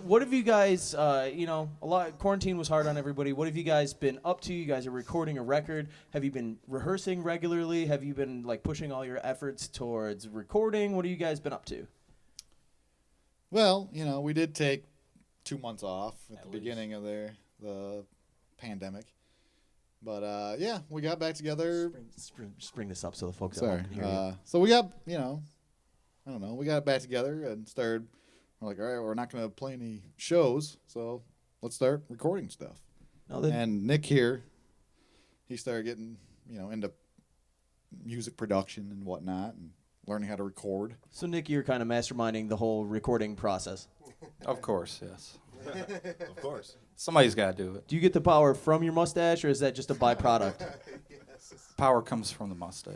B: what have you guys, quarantine was hard on everybody. What have you guys been up to? You guys are recording a record. Have you been rehearsing regularly? Have you been, like, pushing all your efforts towards recording? What have you guys been up to?
G: Well, you know, we did take 2 months off at the beginning of the pandemic. But, yeah, we got back together.
B: Just bring this up so the folks
G: Sorry.
B: at home can hear you.
G: So we got, I don't know, we got back together and started, we're like, all right, we're not going to play any shows, so let's start recording stuff. And Nick here, he started getting, into music production and whatnot and learning how to record.
B: So, Nick, you're kind of masterminding the whole recording process.
K: Of course, yes.
C: Of course.
K: Somebody's got to do it.
B: Do you get the power from your mustache, or is that just a byproduct?
K: Power comes from the mustache.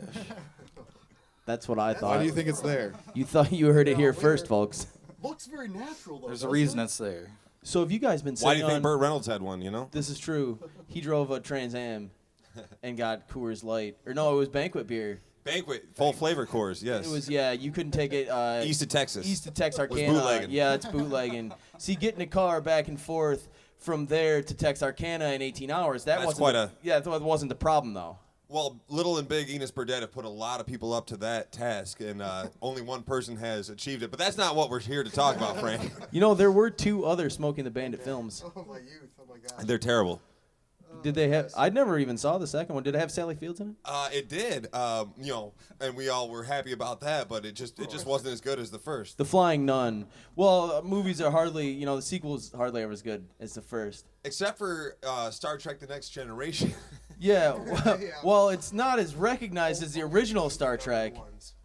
B: That's what I thought.
G: Why do you think it's there?
B: You thought you heard it here first, folks.
H: Looks very natural, though.
K: There's a reason it's there.
B: So have you guys been
C: Why
B: sitting
C: do you think
B: on...
C: Burt Reynolds had one,
B: This is true. He drove a Trans Am and got Coors Light. Or no, it was Banquet beer.
C: Banquet, full flavor Coors, yes.
B: It was, you couldn't take it...
C: East of Texas.
B: East of Texarkana.
C: Was bootlegging.
B: Yeah, it's bootlegging. See, getting a car back and forth from there to Texarkana in 18 hours, that wasn't the problem, though.
C: Well, little and big Enos Burdett have put a lot of people up to that task, and only one person has achieved it. But that's not what we're here to talk about, Frank.
B: You know, there were 2 other Smoking the Bandit films.
H: Oh, my youth. Oh, my God.
C: They're terrible.
B: Did they have... I never even saw the second one. Did it have Sally Fields in it?
C: It did, and we all were happy about that, but it just wasn't as good as the first.
B: The Flying Nun. Well, movies are hardly... the sequel's hardly ever as good as the first.
C: Except for Star Trek The Next Generation.
B: Yeah, well, it's not as recognized as the original Star Trek.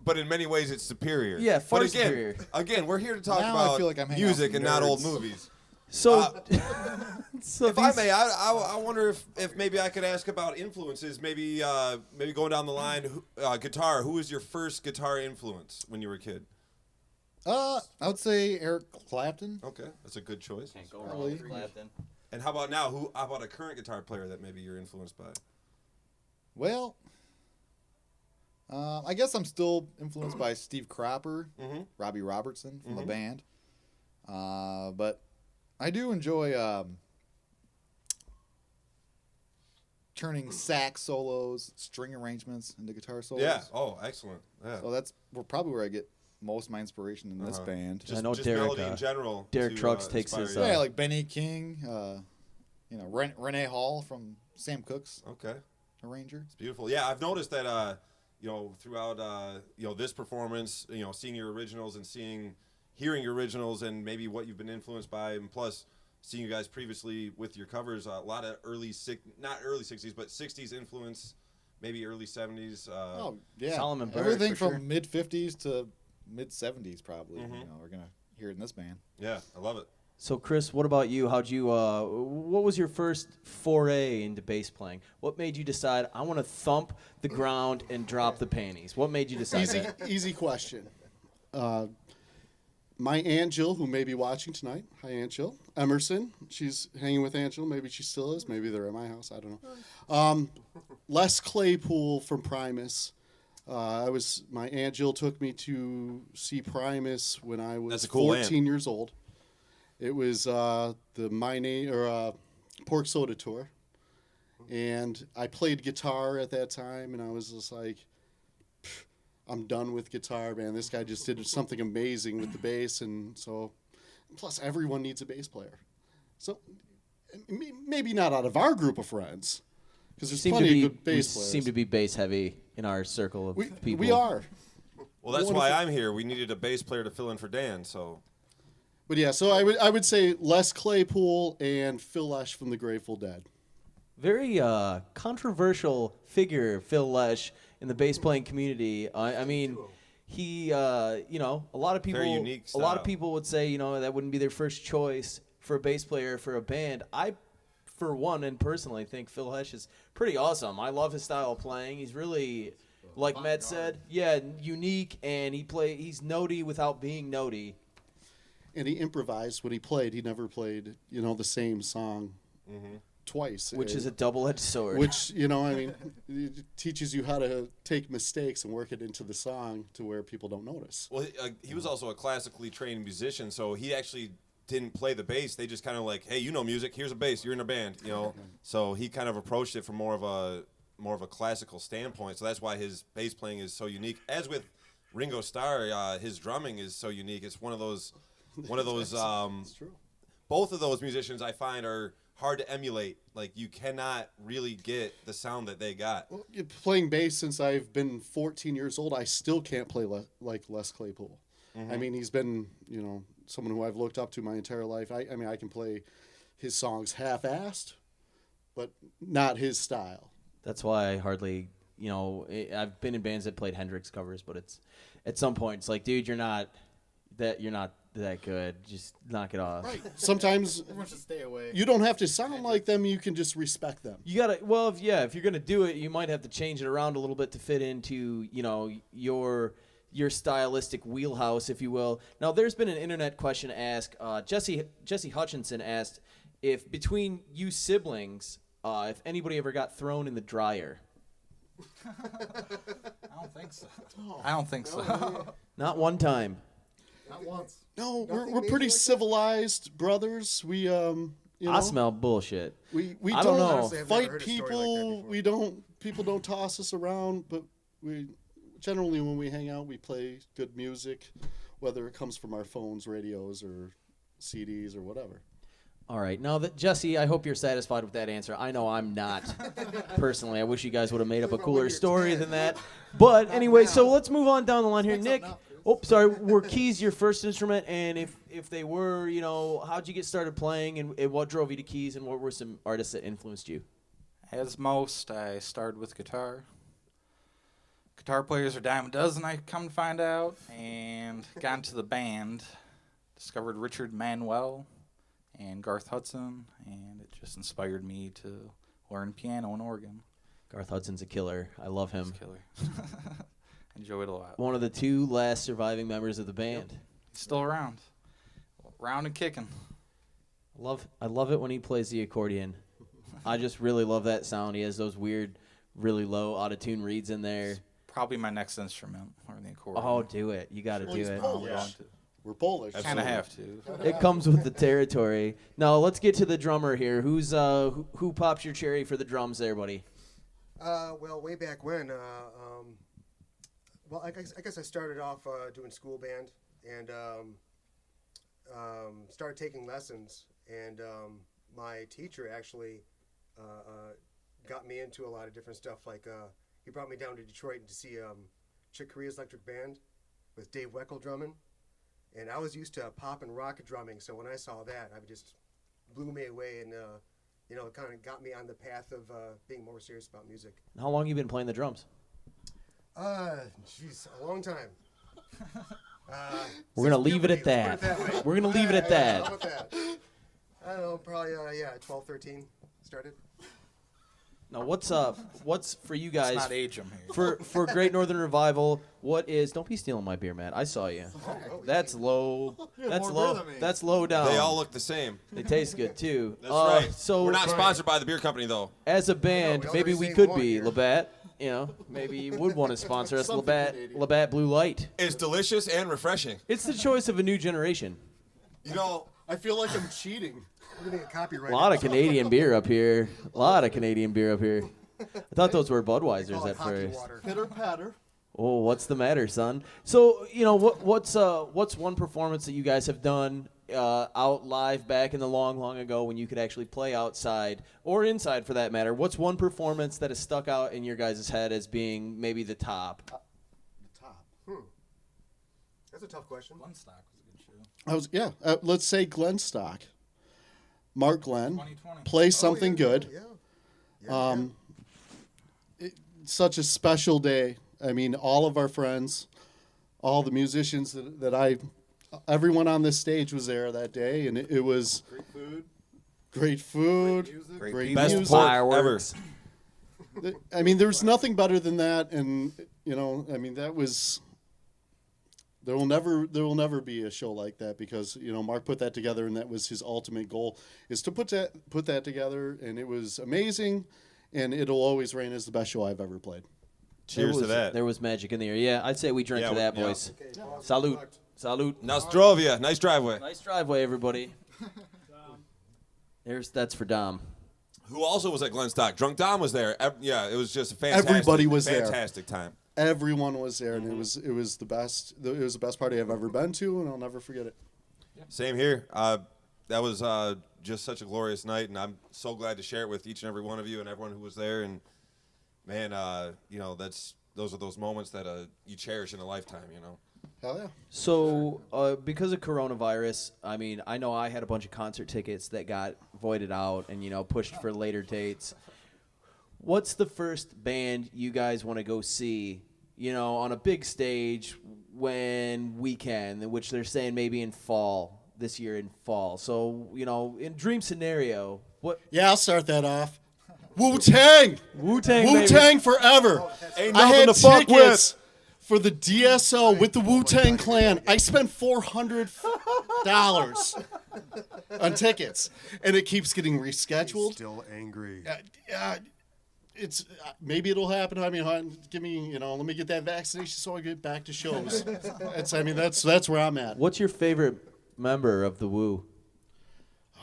C: But in many ways, it's superior.
B: Yeah, far
C: but again,
B: superior.
C: Again, we're here to talk
G: Now I
C: about
G: feel like I'm hanging out
C: music
G: with
C: and not old
G: nerds.
C: movies.
B: So,
C: If I may, I wonder if maybe I could ask about influences. Maybe going down the line, guitar. Who was your first guitar influence when you were a kid?
G: I would say Eric Clapton.
C: Okay, that's a good choice.
B: Can't go wrong with Clapton.
C: And how about now? How about a current guitar player that maybe you're influenced by?
G: Well, I guess I'm still influenced by Steve Cropper, Robbie Robertson from the band. But I do enjoy turning sax solos, string arrangements into guitar solos.
C: Yeah. Oh, excellent. Yeah.
G: So that's probably where I get most of my inspiration in this band.
B: I know
C: just
B: Derek,
C: melody in general.
B: Derek
C: to,
B: Trucks takes
C: inspire
B: his,
C: you.
G: Yeah, like Benny King, Renee Hall from Sam Cooke's
C: Okay.
G: arranger.
C: It's beautiful. Yeah, I've noticed that throughout this performance, seeing your originals and hearing your originals and maybe what you've been influenced by, and plus seeing you guys previously with your covers, a lot of not early 60s, but 60s influence, maybe early 70s.
G: Oh yeah,
B: Solomon Burke,
G: everything
B: for
G: from
B: sure.
G: mid 50s to mid 70s probably. We're gonna hear it in this band.
C: Yeah, I love it.
B: So, Chris, what about you? What was your first foray into bass playing? What made you decide, I want to thump the ground and drop the panties? What made you decide that?
H: Easy question. My Aunt Jill, who may be watching tonight. Hi, Aunt Jill. Emerson. She's hanging with Aunt Jill. Maybe she still is. Maybe they're at my house. I don't know. Les Claypool from Primus. My Aunt Jill took me to see Primus when I was
C: That's a cool
H: 14 years old. It was the Pork Soda tour, and I played guitar at that time, and I was just like, I'm done with guitar, man. This guy just did something amazing with the bass, and so, plus everyone needs a bass player. So, maybe not out of our group of friends, because there's plenty of good bass players.
B: Seem to be bass heavy in our circle of people.
H: We are.
C: Well, that's why I'm here. We needed a bass player to fill in for Dan, so.
H: But yeah, so I would say Les Claypool and Phil Lesh from the Grateful Dead.
B: Very controversial figure, Phil Lesh, in the bass playing community. I mean, he, a lot of people,
C: Very unique
B: a lot of
C: style.
B: people would say, that wouldn't be their first choice for a bass player for a band. I, for one, and personally think Phil Lesh is pretty awesome. I love his style of playing. He's really, like Matt said, unique, and he's notey without being notey.
H: And he improvised when he played. He never played, the same song twice.
B: Which is a double-edged sword.
H: Which, it teaches you how to take mistakes and work it into the song to where people don't notice.
C: Well, he was also a classically trained musician, so he actually didn't play the bass. They just kind of like, hey, music. Here's a bass. You're in a band, So he kind of approached it from more of a classical standpoint. So that's why his bass playing is so unique. As with Ringo Starr, his drumming is so unique. It's one of those.
H: It's true.
C: Both of those musicians I find are hard to emulate. Like, you cannot really get the sound that they got.
H: Well, playing bass since I've been 14 years old, I still can't play like Les Claypool. I mean, he's been, someone who I've looked up to my entire life. I mean, I can play his songs half-assed, but not his style.
B: That's why I hardly, I've been in bands that played Hendrix covers, but it's at some point it's like, dude, you're not that good. Just knock it off.
H: Right. Sometimes
J: Stay away.
H: you don't have to sound like them. You can just respect them.
B: You gotta. Well, if you're gonna do it, you might have to change it around a little bit to fit into your stylistic wheelhouse, if you will. Now, there's been an internet question asked. Jesse Hutchinson asked if between you siblings, if anybody ever got thrown in the dryer.
K: I don't think so. I don't think so.
B: Not one time.
J: Not once.
H: No,
J: Nothing
H: we're
J: major
H: pretty
J: like that?
H: civilized brothers. We
B: I smell bullshit.
H: we
B: I don't know.
J: Honestly, I've never
H: fight
J: heard a story like that
H: people.
J: before.
H: People don't toss us around, but we generally when we hang out, we play good music, whether it comes from our phones, radios, or CDs or whatever.
B: All right. Now, Jesse, I hope you're satisfied with that answer. I know I'm not. Personally, I wish you guys would have made up a cooler story than that. But anyway, so let's move on down the line here. Nick, sorry, were keys your first instrument? And if they were, how'd you get started playing, and what drove you to keys, and what were some artists that influenced you?
K: As most, I started with guitar. Guitar players are a dime a dozen, I come to find out, and got into the band. Discovered Richard Manuel and Garth Hudson, and it just inspired me to learn piano and organ.
B: Garth Hudson's a killer. I love him.
K: It's killer. Enjoy it a lot.
B: One of the two last surviving members of the band.
K: He's still around. Round and kicking.
B: I love it when he plays the accordion. I just really love that sound. He has those weird, really low out-of-tune reeds in there.
K: Probably my next instrument, learn the accordion.
B: Oh, do it. You got to do
H: he's
B: it.
H: Polish. We're Polish.
K: Kind of have to.
B: It comes with the territory. Now, let's get to the drummer here. Who pops your cherry for the drums there, buddy?
J: Well, way back when, I guess I started off doing school band and started taking lessons. And my teacher actually got me into a lot of different stuff. Like he brought me down to Detroit to see Chick Corea's Electric Band with Dave Weckl drumming. And I was used to pop and rock drumming, so when I saw that, it just blew me away and it kind of got me on the path of being more serious about music.
B: How long you been playing the drums?
J: A long time.
B: We're gonna leave it at that. We're gonna leave it at
J: How
B: that.
J: about that? I don't know, probably 12, 13 started.
B: Now, what's for you
K: Let's
B: guys?
K: not age him here.
B: For Great Northern Revival, what is? Don't be stealing my beer, Matt. I saw you. That's low. That's
H: more beer
B: low.
H: than me.
B: That's low down.
C: They all look the same.
B: They taste good too.
C: That's right.
B: So
C: we're not sponsored by the beer company, though.
B: as a band,
J: we all
B: maybe
J: got the
B: we
J: same
B: could
J: one
B: be
J: here.
B: Labatt. Maybe you would want to sponsor us,
H: Something
B: Labatt.
H: Canadian.
B: Labatt Blue Light.
C: It's delicious and refreshing.
B: It's the choice of a new generation.
H: I feel like I'm cheating.
J: We're gonna get copyrighted.
B: A lot of Canadian beer up here. I thought those were Budweisers
J: Call it
B: at
J: hockey
B: first.
J: water.
H: Pitter patter.
B: Oh, what's the matter, son? So, what's one performance that you guys have done out live back in the long ago when you could actually play outside or inside for that matter? What's one performance that has stuck out in your guys' head as being maybe the top?
J: That's a tough question.
K: One stock was a good show.
H: Let's say Glenn Stock, Mark Glenn,
K: 2020.
H: play something good.
J: Yeah.
H: Such a special day. I mean, all of our friends, all the musicians everyone on this stage was there that day, and it was great food, great
C: Best
H: music.
C: pork ever.
H: I mean, there's nothing better than that, and that was. There will never be a show like that because Mark put that together, and that was his ultimate goal, is to put that together, and it was amazing, and it'll always reign as the best show I've ever played.
C: Cheers to that.
B: There was magic in the air. Yeah, I'd say we drink
C: Yeah,
B: to that,
C: yeah.
B: boys. Salute. Salute.
C: Nostrovia. Nice driveway.
B: Nice driveway, everybody. That's for Dom.
C: Who also was at Glenstock. Drunk Dom was there. Yeah, it was just a
H: Everybody was there.
C: fantastic time.
H: Everyone was there, and it was the best. It was the best party I've ever been to, and I'll never forget it.
C: Same here. That was just such a glorious night, and I'm so glad to share it with each and every one of you and everyone who was there. And man, those are those moments that you cherish in a lifetime.
H: Hell yeah.
B: So, because of coronavirus, I mean, I know I had a bunch of concert tickets that got voided out and, pushed for later dates. What's the first band you guys want to go see, on a big stage when we can, which they're saying maybe in fall, this year in fall. So, in dream scenario, what?
H: Yeah, I'll start that off. Wu-Tang!
B: Wu-Tang,
H: Wu-Tang forever!
C: Ain't
H: I
C: nothing
H: had
C: to fuck
H: tickets for the DSO with the Wu-Tang Clan. I spent $400 on tickets, and it keeps getting rescheduled.
J: Still angry.
H: It's maybe it'll happen. I mean, give me, let me get that vaccination so I get back to shows. That's where I'm at.
B: What's your favorite member of the Wu?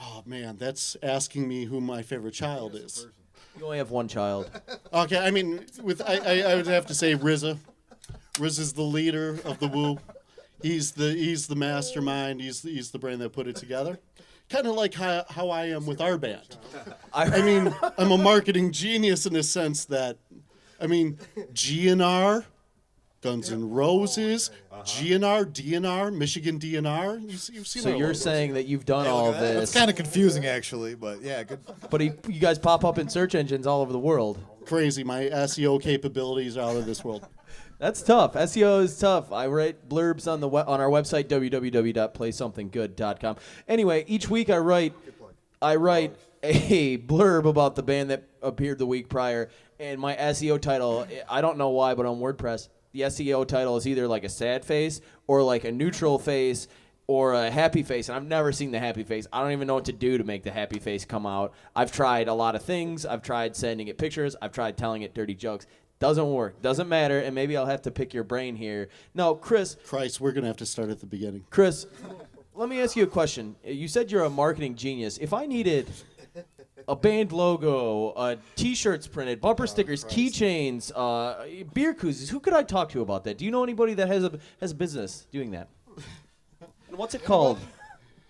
H: Oh man, that's asking me who my favorite child is.
B: You only have one child.
H: Okay, I mean, I would have to say RZA. RZA's the leader of the Wu. He's the mastermind. He's the brain that put it together. Kind of like how I am with our band. I mean, I'm a marketing genius in the sense that, GNR, Guns N' Roses, GNR, DNR, Michigan DNR. You've seen
B: So
H: our
B: you're
H: logos.
B: saying that you've done all of this.
G: It's kind of confusing, actually, but yeah, good.
B: But you guys pop up in search engines all over the world.
H: Crazy. My SEO capabilities are out of this world.
B: That's tough. SEO is tough. I write blurbs on our website, www.playsomethinggood.com. Anyway, each week I write a blurb about the band that appeared the week prior, and my SEO title, I don't know why, but on WordPress, the SEO title is either like a sad face or like a neutral face or a happy face, and I've never seen the happy face. I don't even know what to do to make the happy face come out. I've tried a lot of things. I've tried sending it pictures. I've tried telling it dirty jokes. Doesn't work. Doesn't matter, and maybe I'll have to pick your brain here. No, Chris.
H: Christ, we're going to have to start at the beginning.
B: Chris, let me ask you a question. You said you're a marketing genius. If I needed a band logo, T-shirts printed, bumper stickers, keychains, beer koozies, who could I talk to about that? Do you know anybody that has a business doing that? And what's it called?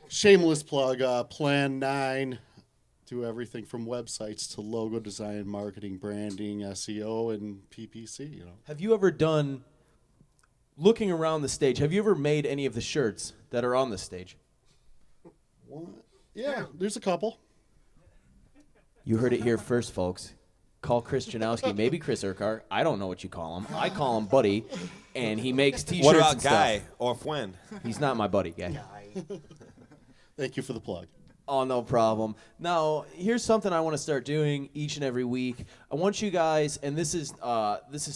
H: Shameless plug, Plan 9. Do everything from websites to logo design, marketing, branding, SEO, and PPC.
B: Have you ever done, looking around the stage, have you ever made any of the shirts that are on the stage?
H: What? Yeah, there's a couple.
B: You heard it here first, folks. Call Chris Janowski, maybe Chris Urquhart. I don't know what you call him. I call him Buddy, and he makes T-shirts
C: What about
B: and
C: Guy
B: stuff.
C: or Fwen?
B: He's not my buddy, guy.
H: Thank you for the plug.
B: Oh, no problem. Now, here's something I want to start doing each and every week. I want you guys, and this is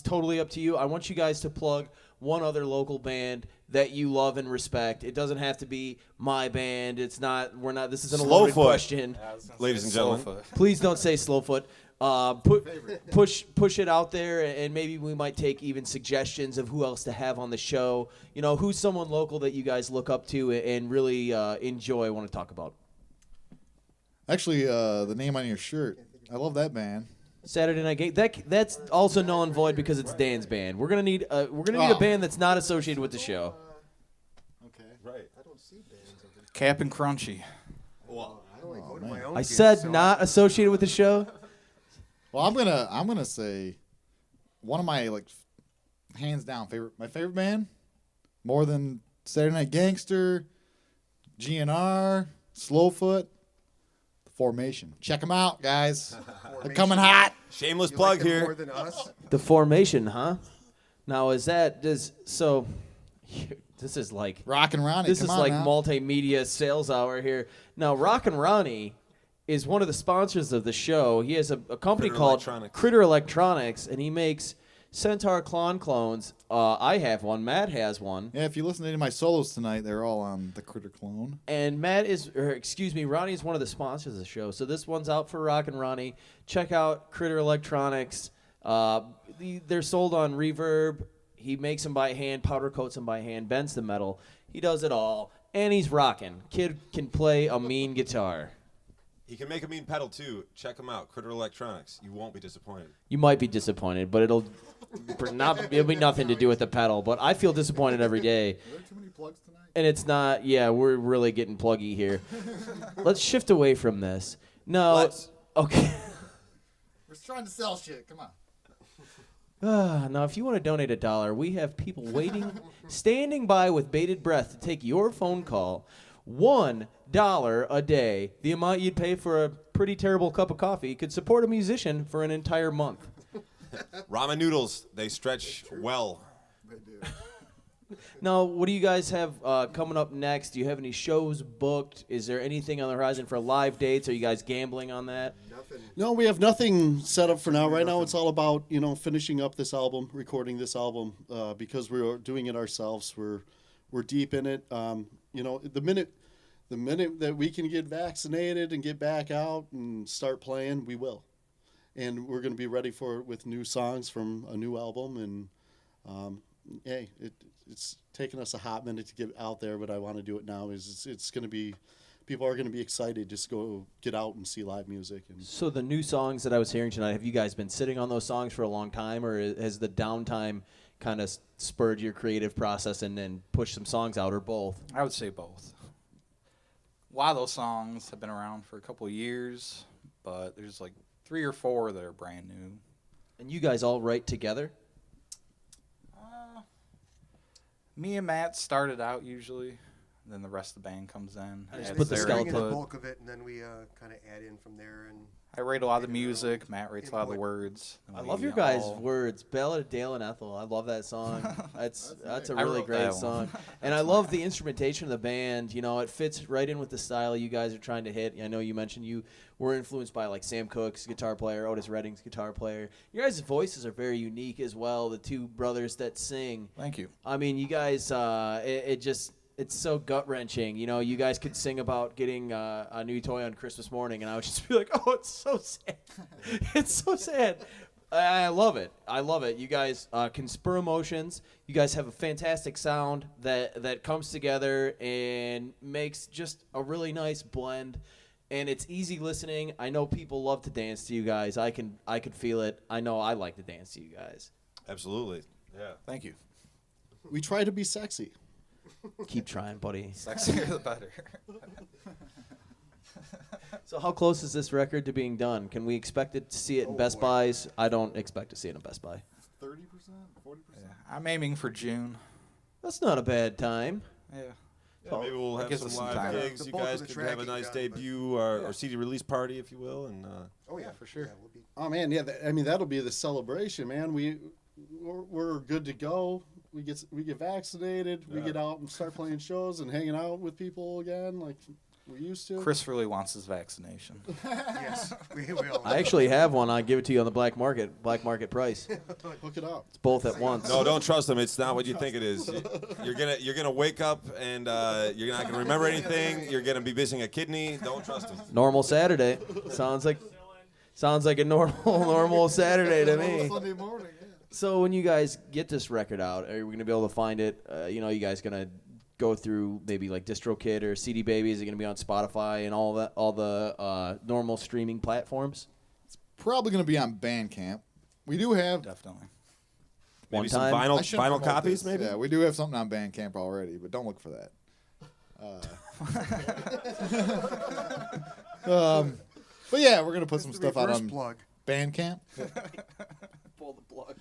B: totally up to you. I want you guys to plug one other local band that you love and respect. It doesn't have to be my band. This isn't a loaded question.
C: Ladies and gentlemen.
B: Please don't say Slowfoot. Push it out there, and maybe we might take even suggestions of who else to have on the show. Who's someone local that you guys look up to and really enjoy, want to talk about?
G: Actually, the name on your shirt, I love that band.
B: Saturday Night Game. That's also null and void because it's Dan's band. We're gonna need a band that's not associated with the show.
G: Okay.
C: Right.
K: Cap and Crunchy.
B: I said not associated with the show.
G: Well, I'm gonna say one of my hands down my favorite band, more than Saturday Night Gangster, GNR, Slowfoot, The Formation. Check them out, guys. They're coming hot.
C: Shameless
J: You
C: plug
J: like them
C: here.
J: more than us?
B: The Formation, huh? Now is that does so? This is like
G: Rock and Ronnie.
B: this
G: come
B: is
G: on
B: like
G: now.
B: multimedia sales hour here. Now, Rock and Ronnie is one of the sponsors of the show. He has a company
C: Critter
B: called
C: Electronics.
B: Critter Electronics, and he makes Centaur clones. I have one. Matt has one.
G: Yeah, if you listen to any of my solos tonight, they're all on the Critter Clone.
B: And Ronnie is one of the sponsors of the show. So this one's out for Rock and Ronnie. Check out Critter Electronics. They're sold on Reverb. He makes them by hand, powder coats them by hand, bends the metal. He does it all, and he's rocking. Kid can play a mean guitar.
C: He can make a mean pedal too. Check him out, Critter Electronics. You won't be disappointed.
B: You might be disappointed, but it'll be nothing to do with the pedal. But I feel disappointed every day.
G: Are there too many plugs tonight?
B: And it's not, yeah, we're really getting pluggy here. Let's shift away from this. No.
C: Let's.
B: Okay.
G: We're trying to sell shit. Come on.
B: Now, if you want to donate $1, we have people waiting, standing by with bated breath to take your phone call. $1 a day, the amount you'd pay for a pretty terrible cup of coffee, could support a musician for an entire month.
C: Ramen noodles, they stretch well.
G: They do.
B: Now, what do you guys have coming up next? Do you have any shows booked? Is there anything on the horizon for live dates? Are you guys gambling on that?
J: Nothing.
L: No, we have nothing set up for now. Right now, it's all about finishing up this album, recording this album, because we're doing it ourselves. We're deep in it. The minute that we can get vaccinated and get back out and start playing, we will, and we're going to be ready for it with new songs from a new album. And hey, it's taken us a hot minute to get out there, but I want to do it now. It's going to be. People are going to be excited just go get out and see live music. And
B: So the new songs that I was hearing tonight, have you guys been sitting on those songs for a long time, or has the downtime kind of spurred your creative process and then pushed some songs out, or both?
K: I would say both. A lot of those songs have been around for a couple of years, but there's like 3 or 4 that are brand new.
B: And you guys all write together?
K: Me and Matt started out usually, and then the rest of the band comes in.
B: just
K: adds
B: put the
K: their
J: Bring in the
K: input.
J: bulk of it, and then we kind of add in from there. And
K: I write a lot of the music. Matt writes a lot of the
J: Input.
K: words.
B: I
K: and
B: love
K: we
B: your guys'
K: all-
B: words. Ballad of Dale and Ethel. I love that song. That's a
K: I
B: really
K: wrote
B: great
K: that
B: song.
K: one.
B: And I love the instrumentation of the band. It fits right in with the style you guys are trying to hit. I know you mentioned you were influenced by like Sam Cooke's guitar player, Otis Redding's guitar player. Your guys' voices are very unique as well. The two brothers that sing.
K: Thank you.
B: I mean, you guys, it's so gut-wrenching. You guys could sing about getting a new toy on Christmas morning, and I would just be like, oh, it's so sad. It's so sad. I love it. I love it. You guys can spur emotions. You guys have a fantastic sound that comes together and makes just a really nice blend. And it's easy listening. I know people love to dance to you guys. I could feel it. I know I like to dance to you guys.
C: Absolutely. Yeah.
K: Thank you.
L: we try to be sexy.
B: Keep trying, buddy.
K: Sexier the better.
B: So how close is this record to being done? Can we expect it to see it in Best Buys? I don't expect to see it in Best Buy.
G: 30%, 40%.
K: Yeah, I'm aiming for June.
B: That's not a bad time.
K: Yeah.
C: Yeah, maybe we'll have
K: gives
C: some
K: us some
C: live
K: time.
C: gigs.
J: The
C: You
J: bulk of
C: guys
J: the
C: could have a
J: tracking
C: nice
J: done, but-
C: debut or CD release party, if you will. And
J: oh yeah, for
K: sure.
J: Yeah, we'll be
L: Oh man, yeah. That'll be the celebration, man. We're good to go. We get vaccinated. We get out and start playing shows and hanging out with people again, like we used to.
K: Chris really wants his vaccination.
J: yes, we will.
B: I actually have one. I'll give it to you on the black market price.
L: Hook it up.
B: It's both at once.
C: no, don't trust them. It's not what you think it is. You're gonna wake up and you're not gonna remember anything. You're gonna be missing a kidney. Don't trust them.
B: Normal Saturday. Sounds like a normal Saturday to me.
G: Sunday morning, yeah.
B: So when you guys get this record out, are we gonna be able to find it? You guys gonna go through maybe like DistroKid or CD Baby? Is it gonna be on Spotify and all the normal streaming platforms?
G: Probably going to be on Bandcamp. We do have
K: Definitely.
C: Maybe
B: One
C: some
B: time?
G: I
C: vinyl
G: shouldn't
C: vinyl
G: promote
C: copies,
G: this.
C: maybe.
G: Yeah, we do have something on Bandcamp already, but don't look for that. But yeah, we're gonna put some
J: The
G: stuff out
J: reverse
G: on
J: plug.
G: Bandcamp.
B: Pull the plug.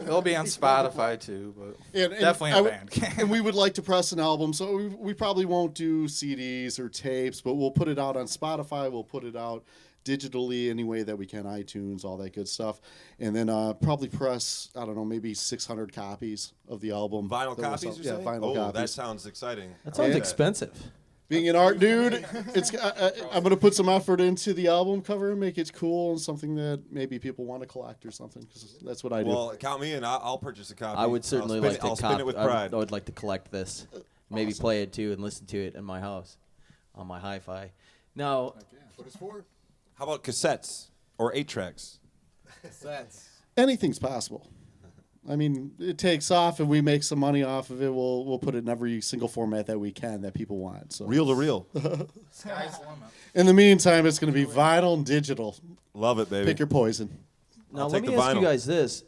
K: It'll be on Spotify too, but
L: And
K: definitely
L: I
K: on
L: would-
K: Bandcamp.
L: And we would like to press an album, so we probably won't do CDs or tapes, but we'll put it out on Spotify. We'll put it out digitally any way that we can, iTunes, all that good stuff. And then probably press, I don't know, maybe 600 copies of the album.
C: Vinyl
L: that we'll
C: copies,
L: sell.
C: you
L: Yeah,
C: say?
L: vinyl
C: Oh,
L: copies.
C: that sounds exciting.
B: That sounds
L: Yeah.
B: expensive.
L: Being an art dude, I'm going to put some effort into the album cover and make it cool and something that maybe people want to collect or something, because that's what I do.
C: Well, count me in. I'll purchase a copy.
B: I would certainly like to
C: I'll spin it with pride.
B: I would like to collect this, maybe play it too, and listen to it in my house, on my hi-fi. Now,
J: What is for?
C: How about cassettes or 8-tracks?
L: Anything's possible. I mean, it takes off, and we make some money off of it. We'll put it in every single format that we can that people want. So
C: Reel to reel.
K: Sky's the limit.
L: in the meantime, it's going to be vinyl and digital.
C: Love it, baby.
L: Pick your poison.
B: now
C: I'll
B: let
C: take
B: me
C: the
B: ask you
C: vinyl.
B: guys this: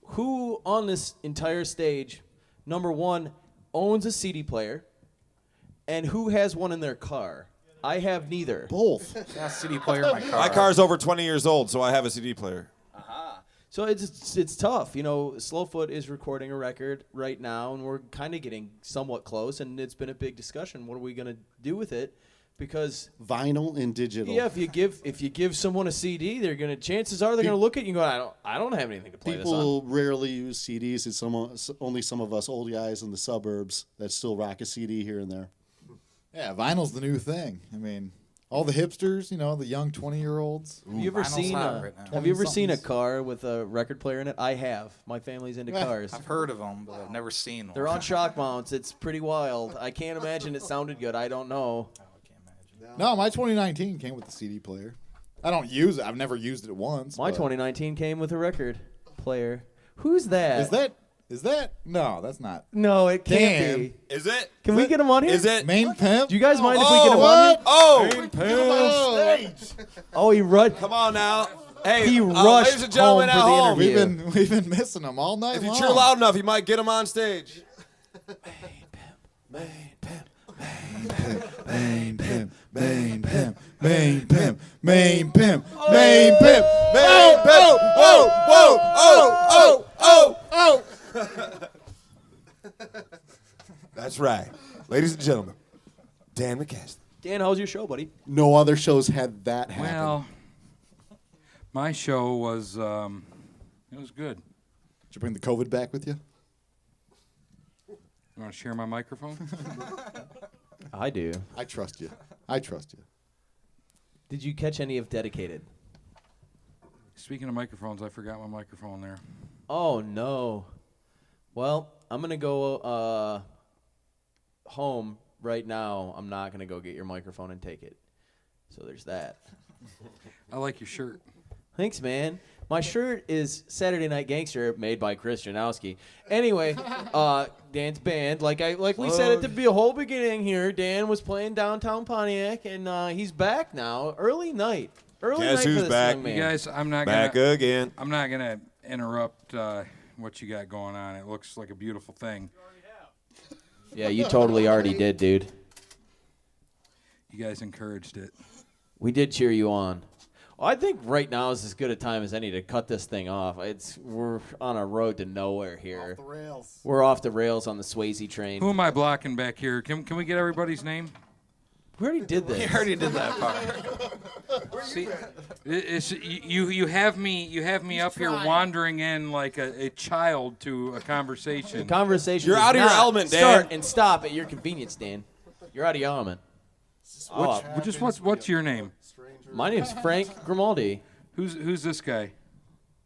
B: who on this entire stage, number one, owns a CD player, and who has one in their car? I have neither.
L: Both.
K: Got a CD player in my car.
C: My car's over 20 years old, so I have a CD player.
B: So it's tough. You know, Slowfoot is recording a record right now, and we're kind of getting somewhat close, and it's been a big discussion. What are we going to do with it? Because
L: Vinyl and digital.
B: yeah, if you give someone a CD, chances are they're gonna look at you and go, I don't have anything to play this on.
L: People rarely use CDs. It's only some of us old guys in the suburbs that still rock a CD here and there.
G: Yeah, vinyl's the new thing. I mean, all the hipsters, the young 20-year-olds.
B: Have you ever
K: vinyl's
B: seen
K: hot right now.
B: Have you ever seen a
G: 20-somethings.
B: car with a record player in it? I have. My family's into cars.
K: I've heard of them, but I've never seen one.
B: They're on shock mounts. It's pretty wild. I can't imagine it sounded good. I don't know.
K: I can't imagine.
G: No, my 2019 came with the CD player. I don't use it. I've never used it once.
B: My
G: but-
B: 2019 came with a record player. Who's that?
G: Is that? No, that's not.
B: No, it can't
G: Dan.
B: be.
C: Is it?
B: Can we get him on here?
C: Is it?
G: Main Pimp?
B: Do you guys mind if we get him on here?
C: Oh!
B: Oh, he rushed.
C: Come on now. Hey,
B: He
C: ladies
B: rushed
C: and gentlemen
B: home
C: at
B: for the
C: home,
B: interview.
G: We've been missing them all night
C: if you
G: long.
C: cheer loud enough, you might get them on stage.
G: Main Pimp, Main Pimp, Main Pimp, Main Pimp, Main Pimp, Main Pimp.
C: Whoa, whoa, oh, oh, oh, oh. That's right. Ladies and gentlemen, Dan McCaslin.
B: Dan, how's your show, buddy?
L: No other shows had that happen.
M: Well, my show was it was good.
G: Did you bring the COVID back with you?
M: You want to share my microphone?
B: I do.
L: I trust you. I trust you.
B: Did you catch any of Dedicated?
M: Speaking of microphones, I forgot my microphone there.
B: Oh, no. Well, I'm going to go home right now. I'm not going to go get your microphone and take it. So there's that.
M: I like your shirt.
B: Thanks, man. My shirt is Saturday Night Gangster, made by Chris Janowski. Anyway, Dan's band, like we said at the whole beginning here, Dan was playing downtown Pontiac, and he's back now. Early night. Early
C: Guess
B: night for
C: who's
B: this
C: back?
B: young man.
M: You guys, I'm not
C: Back
M: gonna
C: again.
M: I'm not gonna interrupt what you got going on. It looks like a beautiful thing.
B: Yeah, you totally already did, dude.
M: You guys encouraged it.
B: We did cheer you on. Well, I think right now is as good a time as any to cut this thing off. We're on a road to nowhere here.
G: Off the rails.
B: We're off the rails on the Swayze train.
M: Who am I blocking back here? Can we get everybody's name?
B: We already did this.
K: We already did that part.
M: See, you have me up here wandering in like a child to a conversation.
B: The conversation.
C: You're
B: does
C: out of your
B: not
C: element, Dan.
B: Start and stop at your convenience, Dan. You're out of your element.
M: What's your name?
B: My name's Frank Grimaldi.
M: Who's this guy?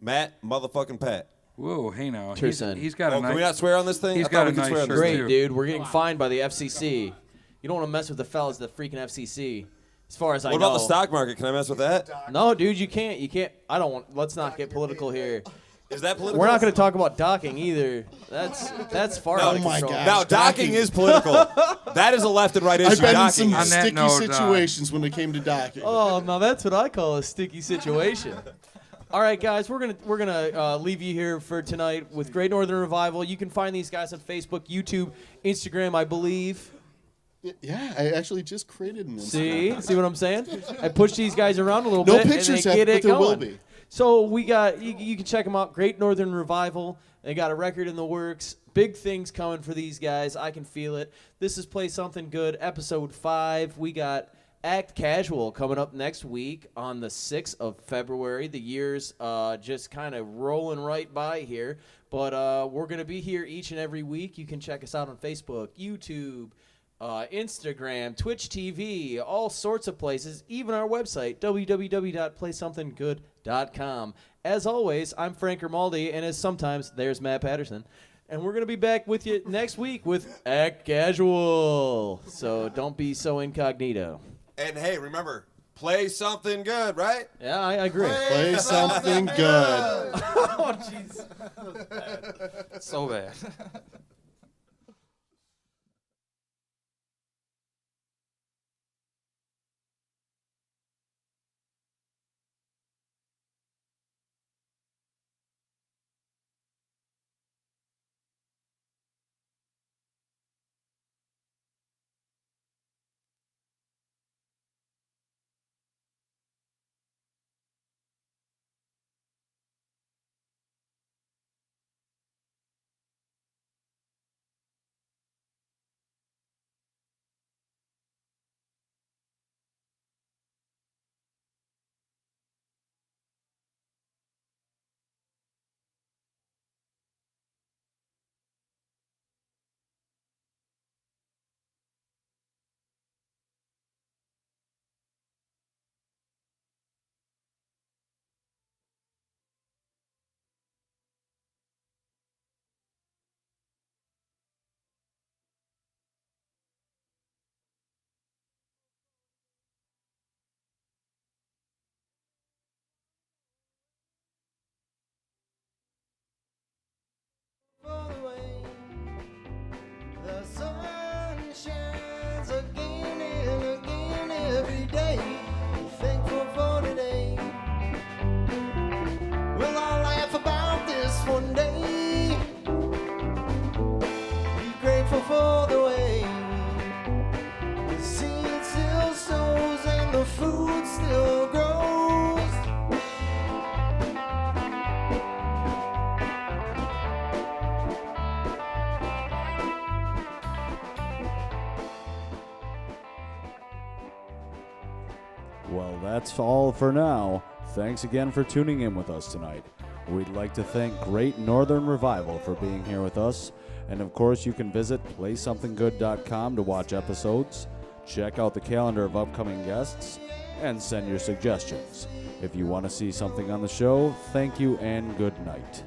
C: Matt motherfucking Pat.
M: Whoa, hey now.
B: Turson.
M: He's got a
C: Oh,
M: nice.
C: can we not swear on this thing?
M: He's
C: I thought
M: got
C: we
M: a
C: could
M: nice
C: swear on this
M: shirt,
C: thing.
B: Great, dude. We're getting fined by the FCC. You don't want to mess with the fellas at the freaking FCC. As far as I
C: What
B: know.
C: about the stock market? Can I mess with that?
B: No, dude, you can't. You can't. I don't want. Let's not get political here.
C: Is that political?
B: We're not going to talk about docking either. That's far
C: No,
B: out of
L: oh my
B: control.
L: God.
C: Now, docking is political. That is a left and right issue.
L: I've been in
C: Docking
L: some
M: On that
L: sticky
M: note,
L: situations when it came to docking.
B: Oh, now that's what I call a sticky situation. All right, guys, we're gonna leave you here for tonight with Great Northern Revival. You can find these guys on Facebook, YouTube, Instagram, I believe.
L: Yeah, I actually just created an Instagram.
B: See what I'm saying? I push these guys around a little
L: No
B: bit.
L: pictures
B: and they
L: yet,
B: get
L: but
B: it
L: there will
B: going.
L: be.
B: So we got you can check them out. Great Northern Revival. They got a record in the works. Big things coming for these guys. I can feel it. This is Play Something Good, episode 5. We got Act Casual coming up next week on the 6th of February. The year's just kind of rolling right by here. But we're going to be here each and every week. You can check us out on Facebook, YouTube, Instagram, Twitch TV, all sorts of places, even our website, www.playsomethinggood.com. As always, I'm Frank Grimaldi, and as sometimes, there's Matt Patterson. And we're going to be back with you next week with Act Casual. So don't be so incognito.
C: And hey, remember, play something good, right?
B: Yeah, I agree.
L: Play something good.
B: Oh, jeez.
K: So bad.
E: The sun shines again and again every day. Thankful for today. We'll all laugh about this one day. Be grateful for the way the seed still sows and the food still grows.
A: Well, that's all for now. Thanks again for tuning in with us tonight. We'd like to thank Great Northern Revival for being here with us. And of course, you can visit PlaySomethingGood.com to watch episodes, check out the calendar of upcoming guests, and send your suggestions. If you want to see something on the show, thank you and good night.